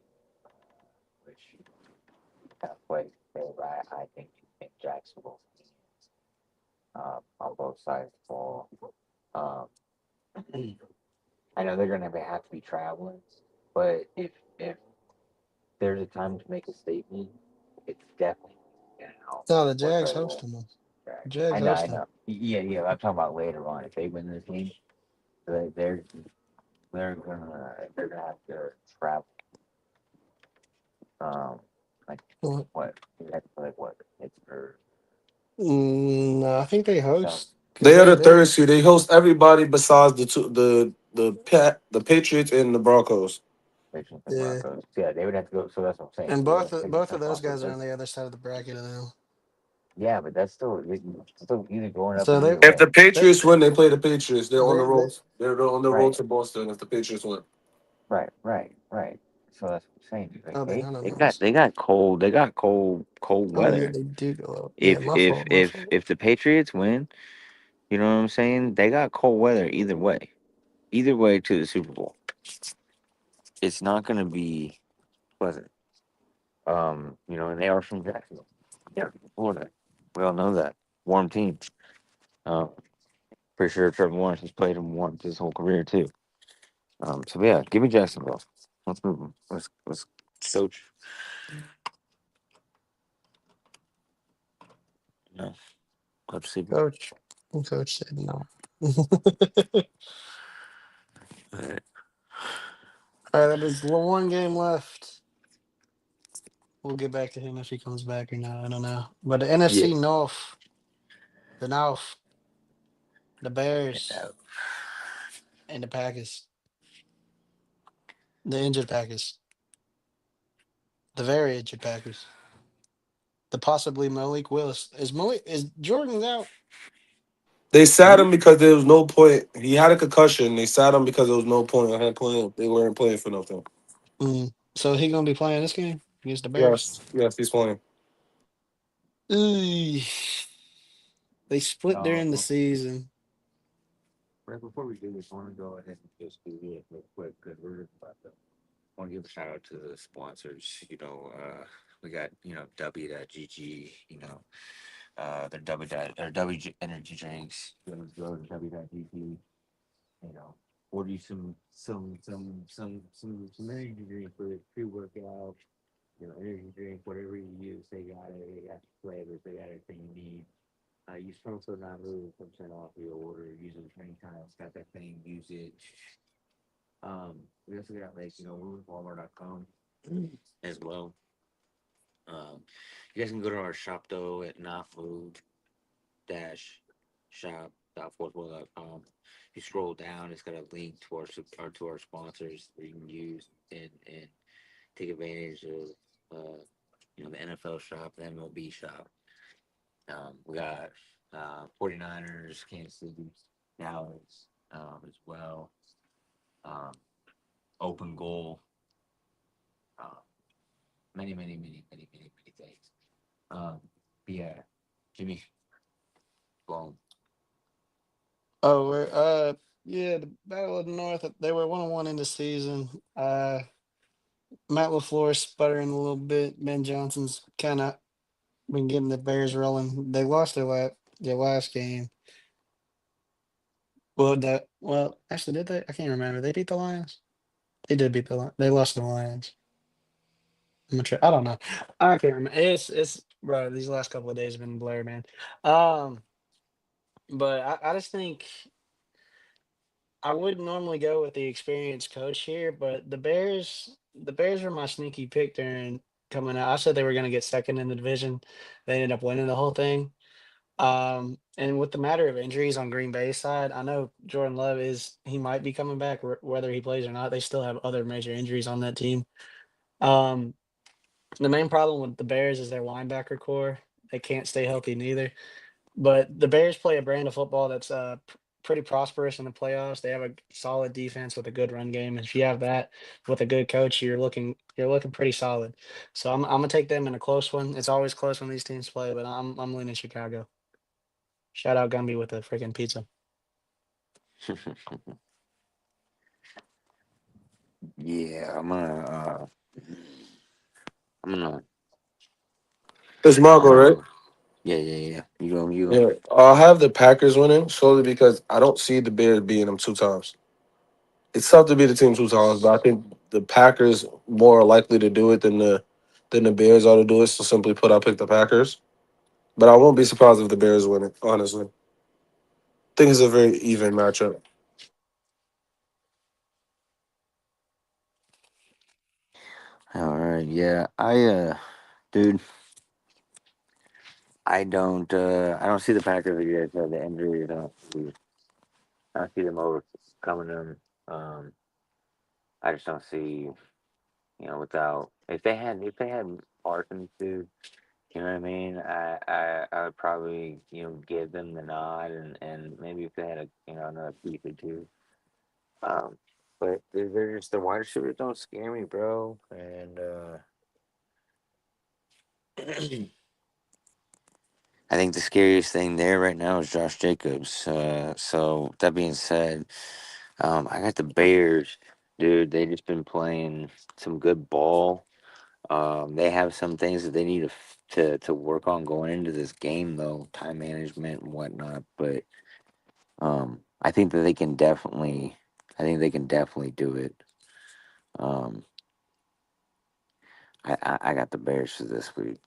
which kind of plays there, right? I think. Jacksonville on both sides of the ball. Um, I know they're going to have to be traveling, but if there's a time to make a statement, it's definitely now No, the or Jags further. hosting them. Right. Jags I hosting them. know. Yeah, yeah. I'm talking about later on. If they win this game, they- they're they're gonna have to travel. Like What? what? They have to play what? Pittsburgh. No, I think they No, host because They are the they third seed. They host everybody besides the Patriots and the Broncos. Patriots and yeah, Broncos. Yeah, they would have to go. So that's what I'm saying. and So they have to take the both of tough those off. guys are on the other side of the bracket of them. Yeah, but that's still either going up So or either If way. the they Patriots win, they play the Patriots. They're on the they road. They're on the road Right, to Boston if the Patriots win. right. So that's what I'm saying. Like oh they I don't they know got this. they got cold. They got cold Oh yeah, weather. they do go up. Yeah, If my if fault, my if fault. if the Patriots win, you know what I'm saying? They got cold weather either way. Either way to the Super Bowl. It's not going to be pleasant. And they are from Jacksonville. Yeah, Florida. We all know that. Warm team. Um, Pretty sure Trevor Lawrence has played him once his whole career too. So yeah, give me Jacksonville. Let's move 'em. Let's coach. No, coach Sleeper. Coach, coach said no. All right. All right, that is one game left. We'll get back to him if he comes back or not. I don't know. But the Yeah. NFC North, the North, the And, Bears and the Packers, the injured Packers, the very injured Packers, the possibly Malik Willis. Is Jordan out? They sat him because there was no point. He had a concussion. They sat him because there was no point. I had playing. They weren't playing for nothing. So he gonna be playing this game against the Bears. Yes, yes, he's playing. Eey. They split during the uh, season. right before we do this, I want to go ahead and just do it real quick because we're about to. I want to give a shout out to the sponsors. We got W.GG. Their W energy drinks. Go to W.GG. You know, order you some energy drink for the pre-workout. Energy drink, whatever you use, they got it. They got the flavors. They got everything you need. Use promo code not really 10% off your order. Use it many times. Got that thing. Use it. We also got we're with Walmart.com as well. You guys can go to our shop though at notfood dash shop.forthwell.com. You scroll down, it's got a link to our sponsors where you can use and take advantage of the NFL shop, the MLB shop. We got 49ers, Kansas City, Dallas as well. Um, Open goal, uh, many things. But yeah, Jimmy, boom. Oh, we're yeah, the Battle of the North. They were 1-1 in the season. Matt LaFleur sputtering a little bit. Ben Johnson's kind of been getting the Bears rolling. They lost their last game. Actually, did they? I can't remember. They beat the Lions. They did beat the Lions. They lost to the Lions. I don't know. I can't remember. It's bro. These last couple of days have been blurred, man. Um, but I just think I would normally go with the experienced coach here, but the Bears are my sneaky pick during coming out. I said they were going to get second in the division. They ended up winning the whole thing. And with the matter of injuries on Green Bay's side, I know Jordan Love he might be coming back, whether he plays or not. They still have other major injuries on that team. Um, the main problem with the Bears is their linebacker core. They can't stay healthy neither. But the Bears play a brand of football that's pretty prosperous in the playoffs. They have a solid defense with a good run game. And if you have that with a good coach, you're looking pretty solid. So I'm gonna take them in a close one. It's always close when these teams play, but I'm leaning Chicago. Shout out Gumby with the freaking pizza. Yeah, I'm gonna It's Margot, right? uh Yeah, yeah, yeah. You go, you go. Yeah, I'll have the Packers winning solely because I don't see the Bears beating them two times. It's tough to beat the team two times, but I think the Packers more likely to do it than the Bears are to do it. So simply put, I pick the Packers. But I won't be surprised if the Bears win it. Honestly, I think it's a very even matchup. All right, yeah. Dude, I don't see the Packers yet. The injury, I don't see them overcoming them. I just don't see, without if they had Parsons, dude. You know what I mean? I would probably give them the nod, and maybe if they had another piece or two. Um, but they're just the wide receivers don't scare me, bro. And I think the scariest thing there right now is Josh Jacobs. So that being said, I got the Bears, dude. They just been playing some good ball. They have some things that they need to work on going into this game, though, time management and whatnot. But I think that I think they can definitely do it. Um, I got the Bears for this week.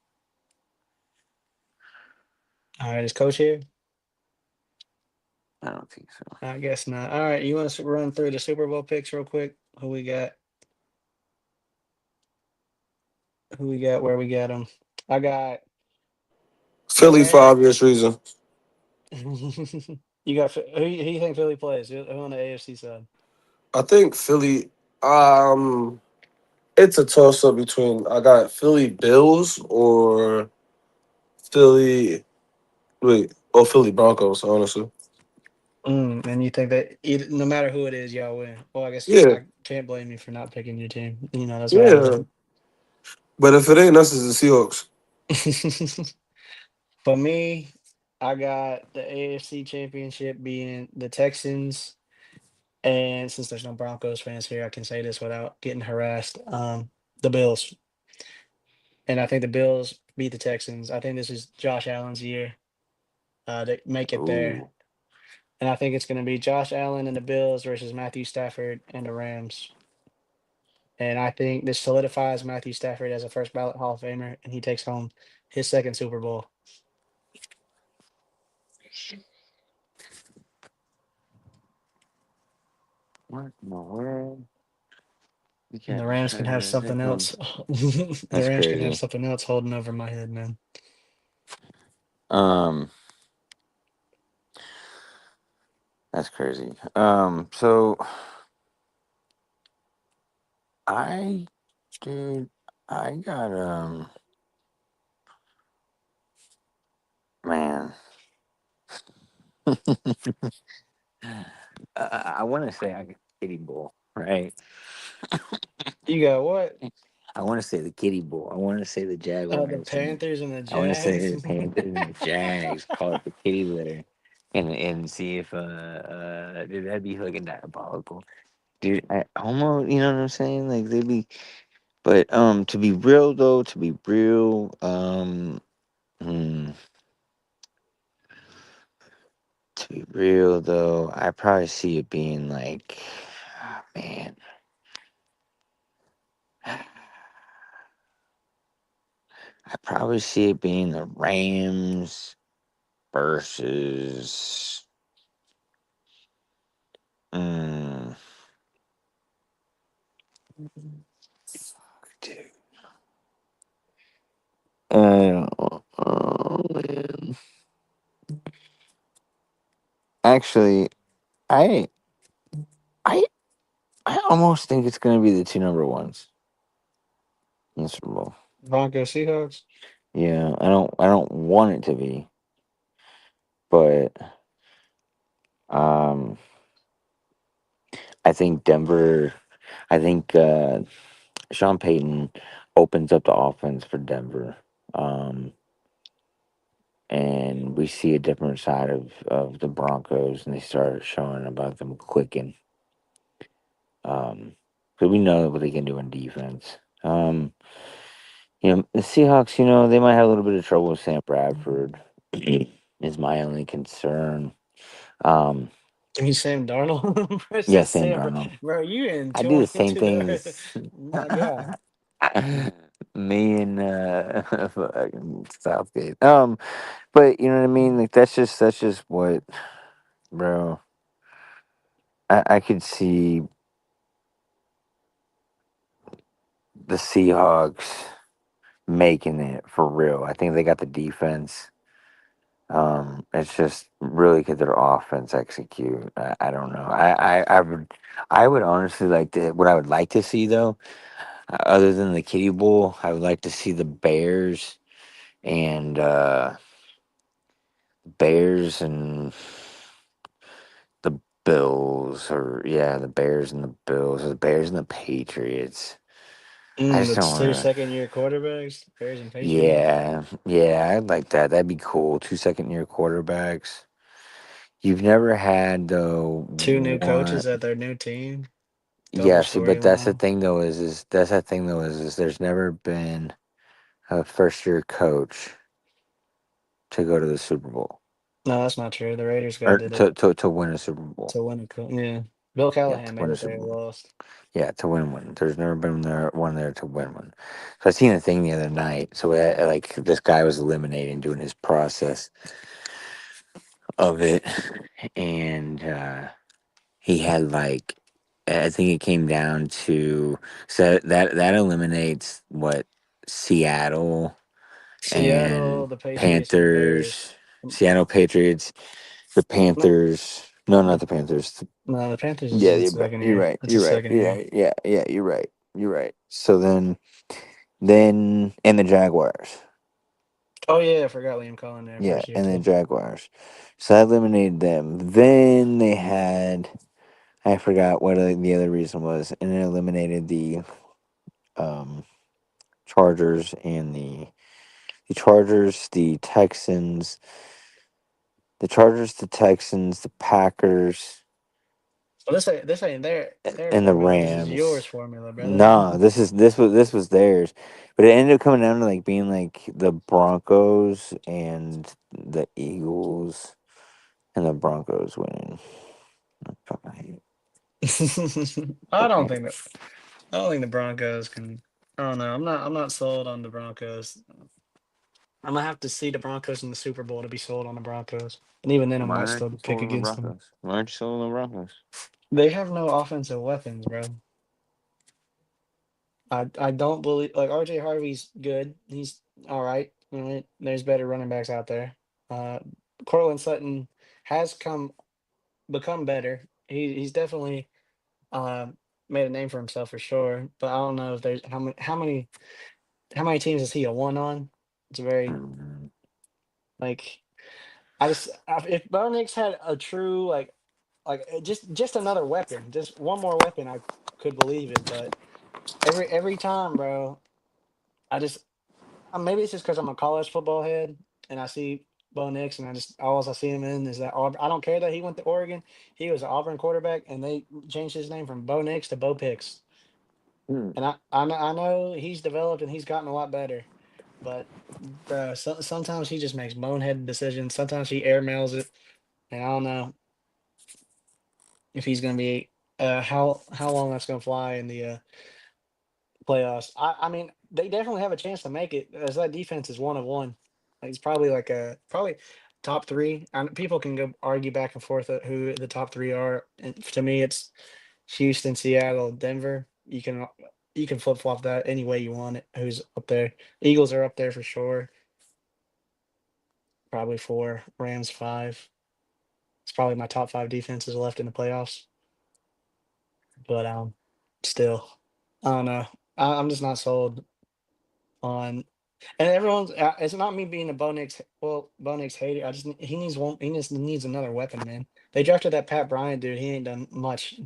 All right, is coach here? I don't think so. I guess not. All right, you want us to run through the Super Bowl picks real quick? Who we got? Who we got? Where we got them? I got the Philly for Rams. obvious reason. You got who you think Philly plays? Who on the AFC side? I think Philly. Um, it's a toss up between I got Philly Bills or Philly. Wait, or Philly Broncos. Honestly, And you think that either, no matter who it is, y'all win? Well, I guess yeah, I can't blame you for not picking your team. That's valid. yeah. But if it ain't us, it's the Seahawks. For me, I got the AFC Championship being the Texans, and since there's no Broncos fans here, I can say this without getting harassed. The Bills, and I think the Bills beat the Texans. I think this is Josh Allen's year to make it there, Ooh, and I think it's going to be Josh Allen and the Bills versus Matthew Stafford and the Rams. And I think this solidifies Matthew Stafford as a first ballot Hall of Famer, and he takes home his second Super Bowl. what in the world? You And the can't just Rams try can have to something take home. else. The That's Rams can have crazy. something else holding over my head, man. Um, that's crazy. So I, dude, I got man. I want to say I got Kitty Bull, right? You got what? I want to say the Kitty Bull. I want to say the The Jaguars, and Panthers and the I want to say Jags. the Panthers and the Jags. Call it the Kitty litter, and see if dude, that'd be fucking diabolical, dude. I almost, you know what I'm saying? Like they'd be, but to be real though, to be real, hmm, to be real though, I probably see it being like, ah, man. I probably see it being the Rams versus. Mm, dude. Oh man. Actually, I I I almost think it's gonna be the two number ones in the Super Bowl. Broncos Seahawks. Yeah, I don't want it to be, but um, I think Denver. I think Sean Payton opens up the offense for Denver. Um, and we see a different side of the Broncos, and they start showing about them clicking. Um, because we know what they can do in defense. The Seahawks, they might have a little bit of trouble with Sam Bradford. Is my only concern. Um, Give me Sam Darnold yeah, versus Sam Sam, Darnold. bro. You I do the into same thing the as my God. me and fucking Southgate. But you know what I mean. Like that's just what, bro. I could see the Seahawks making it for real. I think they got the defense. It's just really could their offense execute. I don't know. I would honestly like to. What I would like to see though, other than the Kitty Bowl, I would like to see the and Bears and the Bills, or yeah, the Bears and the Bills, or the Bears and the Patriots. I just The don't two want to. second year quarterbacks, Bears and Patriots. Yeah, yeah, I'd like that. That'd be cool. Two second year quarterbacks. You've never had though Two new one. coaches at their new team. Double Yeah, see, but that's the storyline. thing though is that's the thing though is there's never been a first year coach to go to the Super Bowl No, that's not true. The Raiders guy or did it to win a Super Bowl. to win a yeah. Bill Yeah, to Callahan win made a it there Super and Bowl. lost. Yeah, to win one. There's never been one there to win one. So I seen a thing the other night. So like this guy was eliminating, doing his process of it, and he had like I think it came down to so that eliminates what Seattle Seattle, and the Patriots, and the Panthers, Bears. Seattle Patriots, the No, Panthers. No, not the Panthers. no, the Panthers is Yeah, its second you're year. right. It's a You're right. second year. Yeah, you're right. You're right. So then and the Jaguars. Oh yeah, I forgot Liam Cohen there Yeah, first year and the too. Jaguars. So I eliminated them. Then they had I forgot what the other reason was, and it eliminated the um, Chargers and the Chargers, the Texans, the Texans, the Packers, So this ain't their and the formula. This is yours Rams. formula, brother. No, this was theirs, but it ended up coming down to like being like the Broncos and the Eagles, and the Broncos winning. I fucking hate, I fucking don't hate. think that. I don't think the Broncos can. I don't know. I'm not sold on the Broncos. I'm gonna have to see the Broncos in the Super Bowl to be sold on the Broncos. And even then, I Why might aren't still you pick sold on the against them. Broncos? Why aren't you sold on the Broncos? They have no offensive weapons, bro. I don't believe like RJ Harvey's good. He's all right. There's better running backs out there. Uh, Cortland Sutton has become better. He's definitely um, made a name for himself for sure. But I don't know if there's how many teams is he a one on? It's very Mhm. like if Bo Nix had a true just another weapon, just one more weapon, I could believe it. But every time, bro, I just maybe it's just because I'm a college football head and I see Bo Nix and all I see him in is that Auburn. I don't care that he went to Oregon. He was an Auburn quarterback and they changed his name from Bo Nix to Bo Picks. Hmm. And I know he's developed and he's gotten a lot better. But bro, sometimes he just makes bonehead decisions. Sometimes he airmails it, and I don't know if he's going to be how long that's going to fly in the playoffs. I mean, they definitely have a chance to make it, as that defense is one of one. Like, it's probably probably top three. And people can go argue back and forth at who the top three are. And to me, it's Houston, Seattle, Denver. You can flip flop that any way you want it. Who's up there? Eagles are up there for sure. Probably four. Rams five. It's probably my top five defenses left in the playoffs. But still, I don't know. I'm just not sold on. And everyone's. It's not me being a Bo Nix hater. He needs one. He just needs another weapon, man. They drafted that Pat Bryant dude. He ain't done much.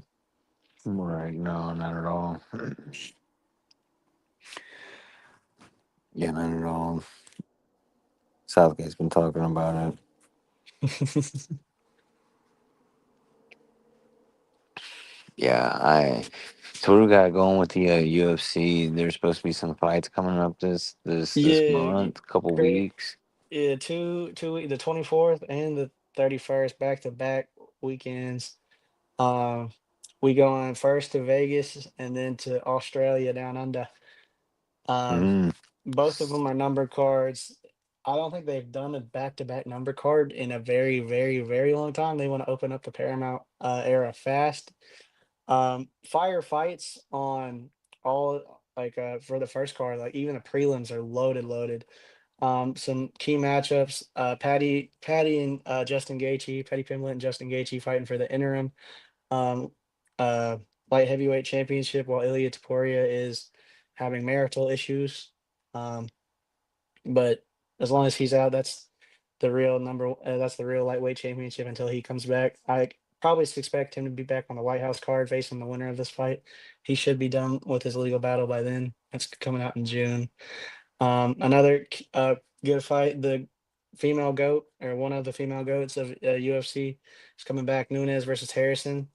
Right? No, not at all. Yeah, not at all. Southgate's been talking about it. Yeah, So what do we got going with the UFC? There's supposed to be some fights coming up this Yeah, month, couple great. weeks. Yeah, the 24th and the 31st, back to back weekends. Um, we going first to Vegas and then to Australia down under. Um, Mm. both of them are number cards. I don't think they've done a back-to-back number card in a very, very, very long time. They want to open up the Paramount era fast. Fire fights on all like for the first card, like even the prelims are loaded, loaded. Some key matchups: Patty and Justin Gaethje, Patty Pimblett and Justin Gaethje fighting for the interim um, uh, light heavyweight championship, while Ilya Taporia is having marital issues. Um, but as long as he's out, that's the real number. That's the real lightweight championship until he comes back. I probably expect him to be back on the White House card facing the winner of this fight. He should be done with his legal battle by then. That's coming out in June. Another good fight. The female goat, or one of the female goats of UFC, is coming back. Nunes versus Harrison.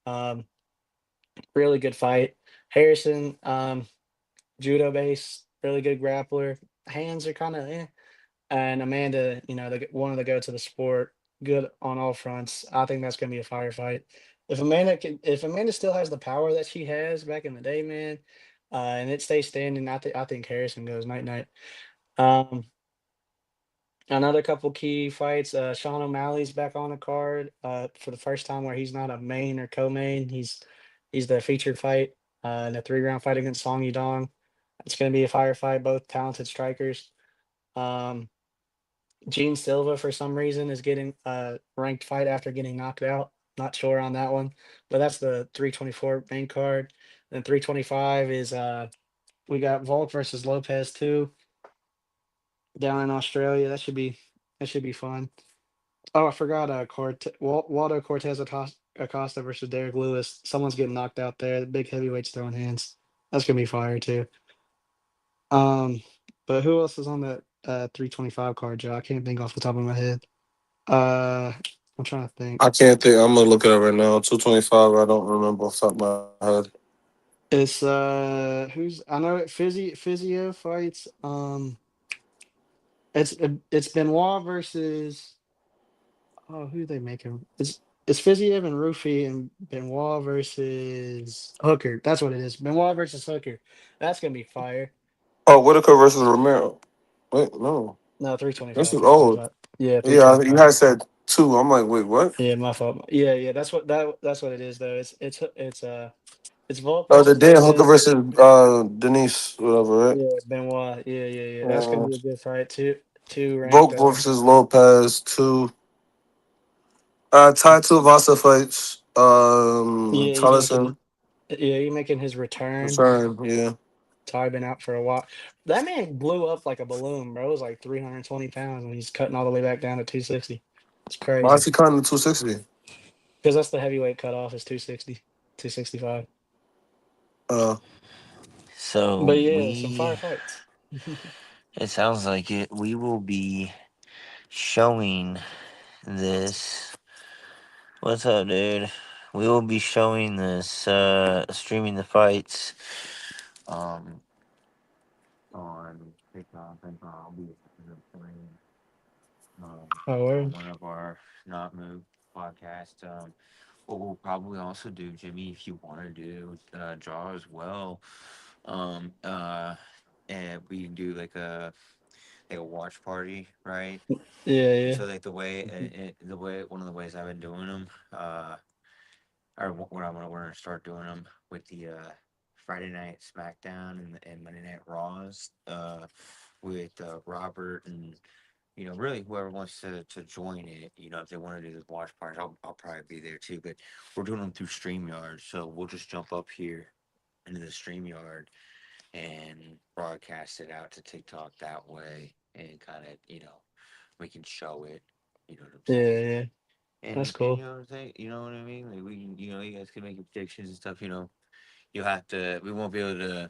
Um, Really good fight. Harrison, judo base, really good grappler. Hands are kind of eh. And Amanda, one of the goats of the sport, good on all fronts. I think that's gonna be a firefight. If Amanda still has the power that she has back in the day, man, and it stays standing, I think Harrison goes night night. Um, Another couple key fights. Sean O'Malley's back on the card for the first time where he's not a main or co-main. He's the featured fight in a 3-round fight against Song Yudong. It's going to be a firefight. Both talented strikers. Um, Gene Silva for some reason is getting a ranked fight after getting knocked out. Not sure on that one, but that's the 324 main card. Then 325 is we got Volk versus Lopez too down in Australia. That should be fun. Oh, I forgot. Waldo Cortez Acosta versus Derek Lewis. Someone's getting knocked out there. The big heavyweights throwing hands. That's gonna be fire too. Um, but who else is on that 325 card, Joe? I can't think off the top of my head. Uh, I'm trying to think. I can't think. I'm gonna look it up right now. 225. I don't remember off the top of my head. It's who's I know it Physio fights. It's Benoit versus who they make him? It's Fiziev and Rufy and Benoit versus Hooker. That's what it is. Benoit versus Hooker. That's gonna be fire. Oh, Whitaker versus Romero. Wait, no, No, this 325, is old. 325. Yeah, Yeah, you 325. guys said two. I'm like, wait, what? Yeah, my fault. Yeah, yeah. That's what it is though. It's Volk Oh, the versus Dan Hooker Lopez. versus Denise, whatever, right? Yeah, Benoit. Yeah, yeah, yeah. That's gonna Yeah. be a good fight. Two ranked. Volk versus Lopez. Two. Tai Tuivasa fights. Yeah, he's Tallison. making. Yeah, he's making his return. Return. Yeah. Ty been out for a while. That man blew up like a balloon, bro. It was like 320 pounds, and he's cutting all the way back down to 260. It's Why is crazy he cutting the 260? because that's the heavyweight cutoff is 260, 265. Uh, But So yeah, some we, fire fights. it sounds like it. We will be showing this. What's up, dude? We will be showing this, streaming the fights, um, on TikTok, and I'll be playing, Oh, on word. one of our Not Move podcasts. What we'll probably also do, Jimmy, if you want to do draw as well, um, uh, and we can do like a watch party, right? Yeah, And yeah, so like the way one of the ways I've been doing them, or what we're gonna start doing them with the Friday night SmackDown and Monday Night Raws, with Robert and really whoever wants to join it. If they want to do this watch party, I'll probably be there too. But we're doing them through StreamYard, so we'll just jump up here into the StreamYard and broadcast it out to TikTok that way, and kind of we can show it. You know what I'm yeah, saying? yeah. That's And cool. you know what I'm saying? You know what I mean? Like we can, you guys can make your predictions and stuff. You'll have to. We won't be able to.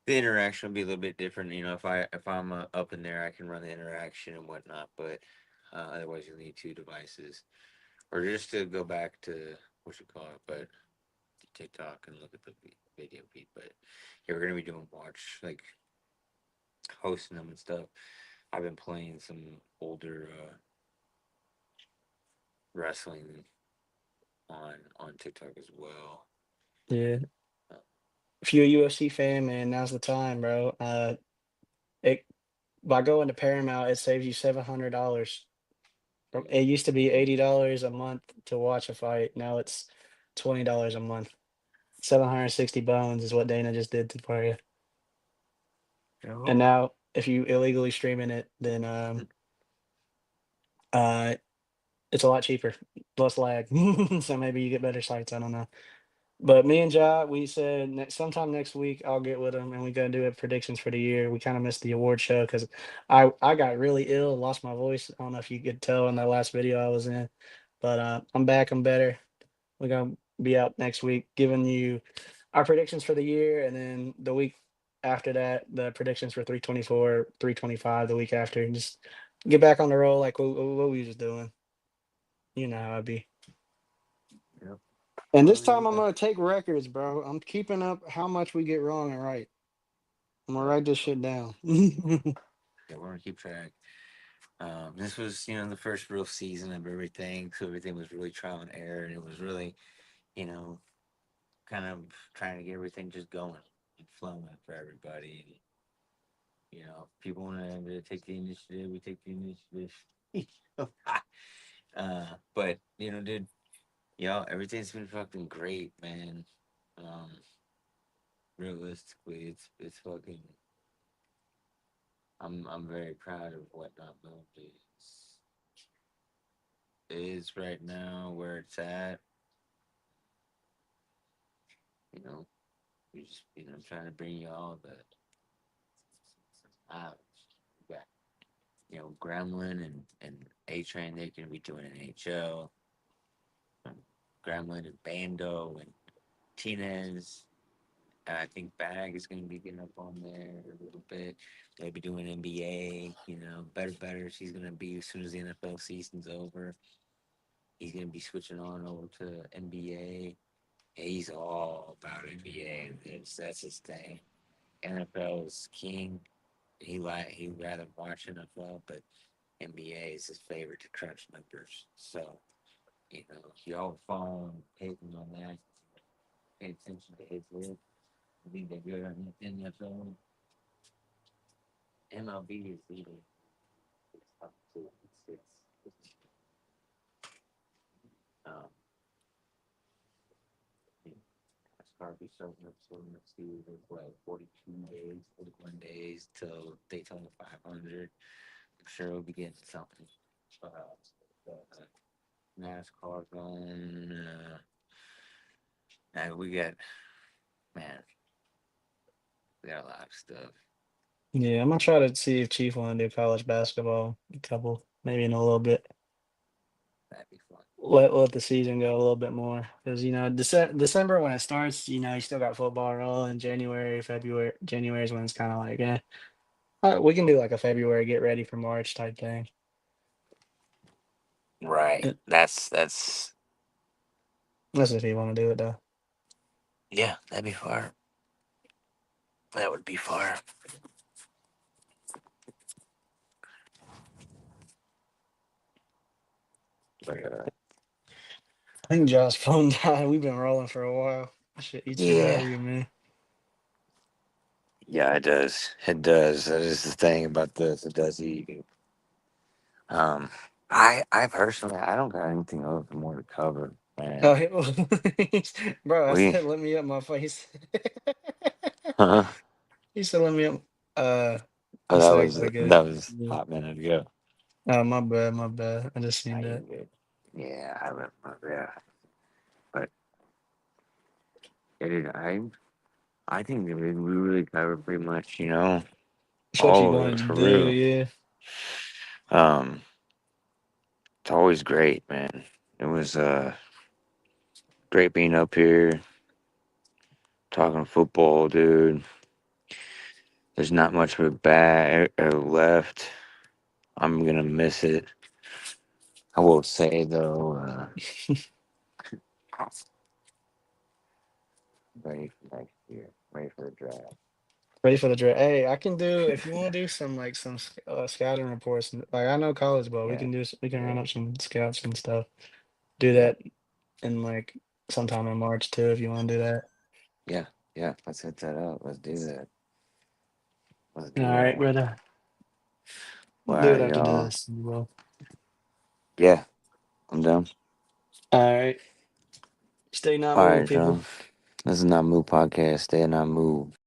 The interaction will be a little bit different. If I'm up in there, I can run the interaction and whatnot. But otherwise, you'll need two devices, or just to go back to what you call it. But TikTok and look at the video feed. But yeah, we're gonna be doing watch like hosting them and stuff. I've been playing some older wrestling on TikTok as well. Yeah. Uh, If you're a UFC fan, man, now's the time, bro. It by going to Paramount, it saves you $700. It used to be $80 a month to watch a fight. Now it's $20 a month. 760 bones is what Dana just did to for you. And now, if you illegally streaming it, then uh, it's a lot cheaper, less lag. So maybe you get better sites. I don't know. But me and Ja, we said sometime next week I'll get with him and we gotta do a predictions for the year. We kind of missed the award show because I got really ill, lost my voice. I don't know if you could tell in that last video I was in, but I'm back. I'm better. We're gonna be out next week giving you our predictions for the year, and then the week after that, the predictions for 324, 325. The week after, and just get back on the roll like what we was doing. You know how I be. Yep. And this Oh time I'm yeah. gonna take records, bro. I'm keeping up how much we get wrong and right. I'm gonna Yep. write this shit down. Yeah, we're gonna keep track. This was, the first real season of everything, so everything was really trial and error, and it was really, you know, kind of trying to get everything just going and flowing for everybody. And, people want to take the initiative, we take the initiative. But dude, everything's been fucking great, man. Um, Realistically, it's fucking. I'm very proud of what Not Moved is right now, where it's at. You know, we just trying to bring you all the uh, we got Gremlin and A Train. They're gonna be doing an HO. Gremlin and Bando and Tinez. I think Bag is going to be getting up on there a little bit. They'll be doing NBA, better. She's going to be as soon as the NFL season's over. He's going to be switching on over to NBA. He's all about NBA. That's his thing. NFL is king. He'd rather watch NFL, but NBA is his favorite to crunch numbers. So y'all follow Peyton on that. Pay attention to his work. I think they're good on NFL. MLB is leading. It's up to six. Um, NASCAR be starting up so next year. There's what 42 days, 41 days till Daytona 500. I'm sure we'll be getting something. The NASCAR going. And man, we got a lot of stuff. Yeah, I'm gonna try to see if Chief want to do college basketball. A couple, maybe in a little bit. That'd be fun. Let the season go a little bit more because December when it starts, you still got football rolling. January, February, January is when it's kind of like, we can do like a February get ready for March type thing. Right. Uh, That's That's if you want to do it though. yeah. That'd be far. That would be far. But I think Josh's phone died. We've been rolling for a while. Shit eats you out yeah. of you, man. Yeah, it does. It does. That is the thing about this. It does eat you. Um, I personally, I don't got anything else more to cover, Oh, man. bro, I We, said, let me up my face. huh? He said, let me up. Uh, Oh, he that said it was quick. that was Yeah. a hot minute ago. Oh, my bad, my bad. I just Now seen you're that. good. Yeah, I remember. Yeah, but yeah, dude, I think that we really covered pretty much, It's what you all of wanted it to for do, real. yeah. Um, it's always great, man. It was great being up here talking football, dude. There's not much of a bad left. I'm gonna miss it. I will say though, Ready for next year. Ready for the draft. Ready for the draft. Hey, I can do if you want to do some scouting reports. Like I know college ball, we Yeah. can we can run Yeah. up some scouts and stuff. Do Yeah. that in like sometime in March too, if you want to do that. Yeah. Yeah. Let's hit that up. Let's do that. Let's All do right, that. brother. All We'll do it right, after y'all. this. Well, Yeah. I'm done. all right. Stay not All moved, right, people. y'all. This is Not Move Podcast. Stay Not Move.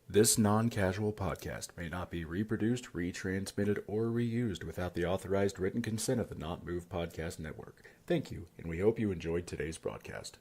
This non casual podcast may not be reproduced, retransmitted, or reused without the authorized written consent of the Not Move Podcast Network. Thank you, and we hope you enjoyed today's broadcast.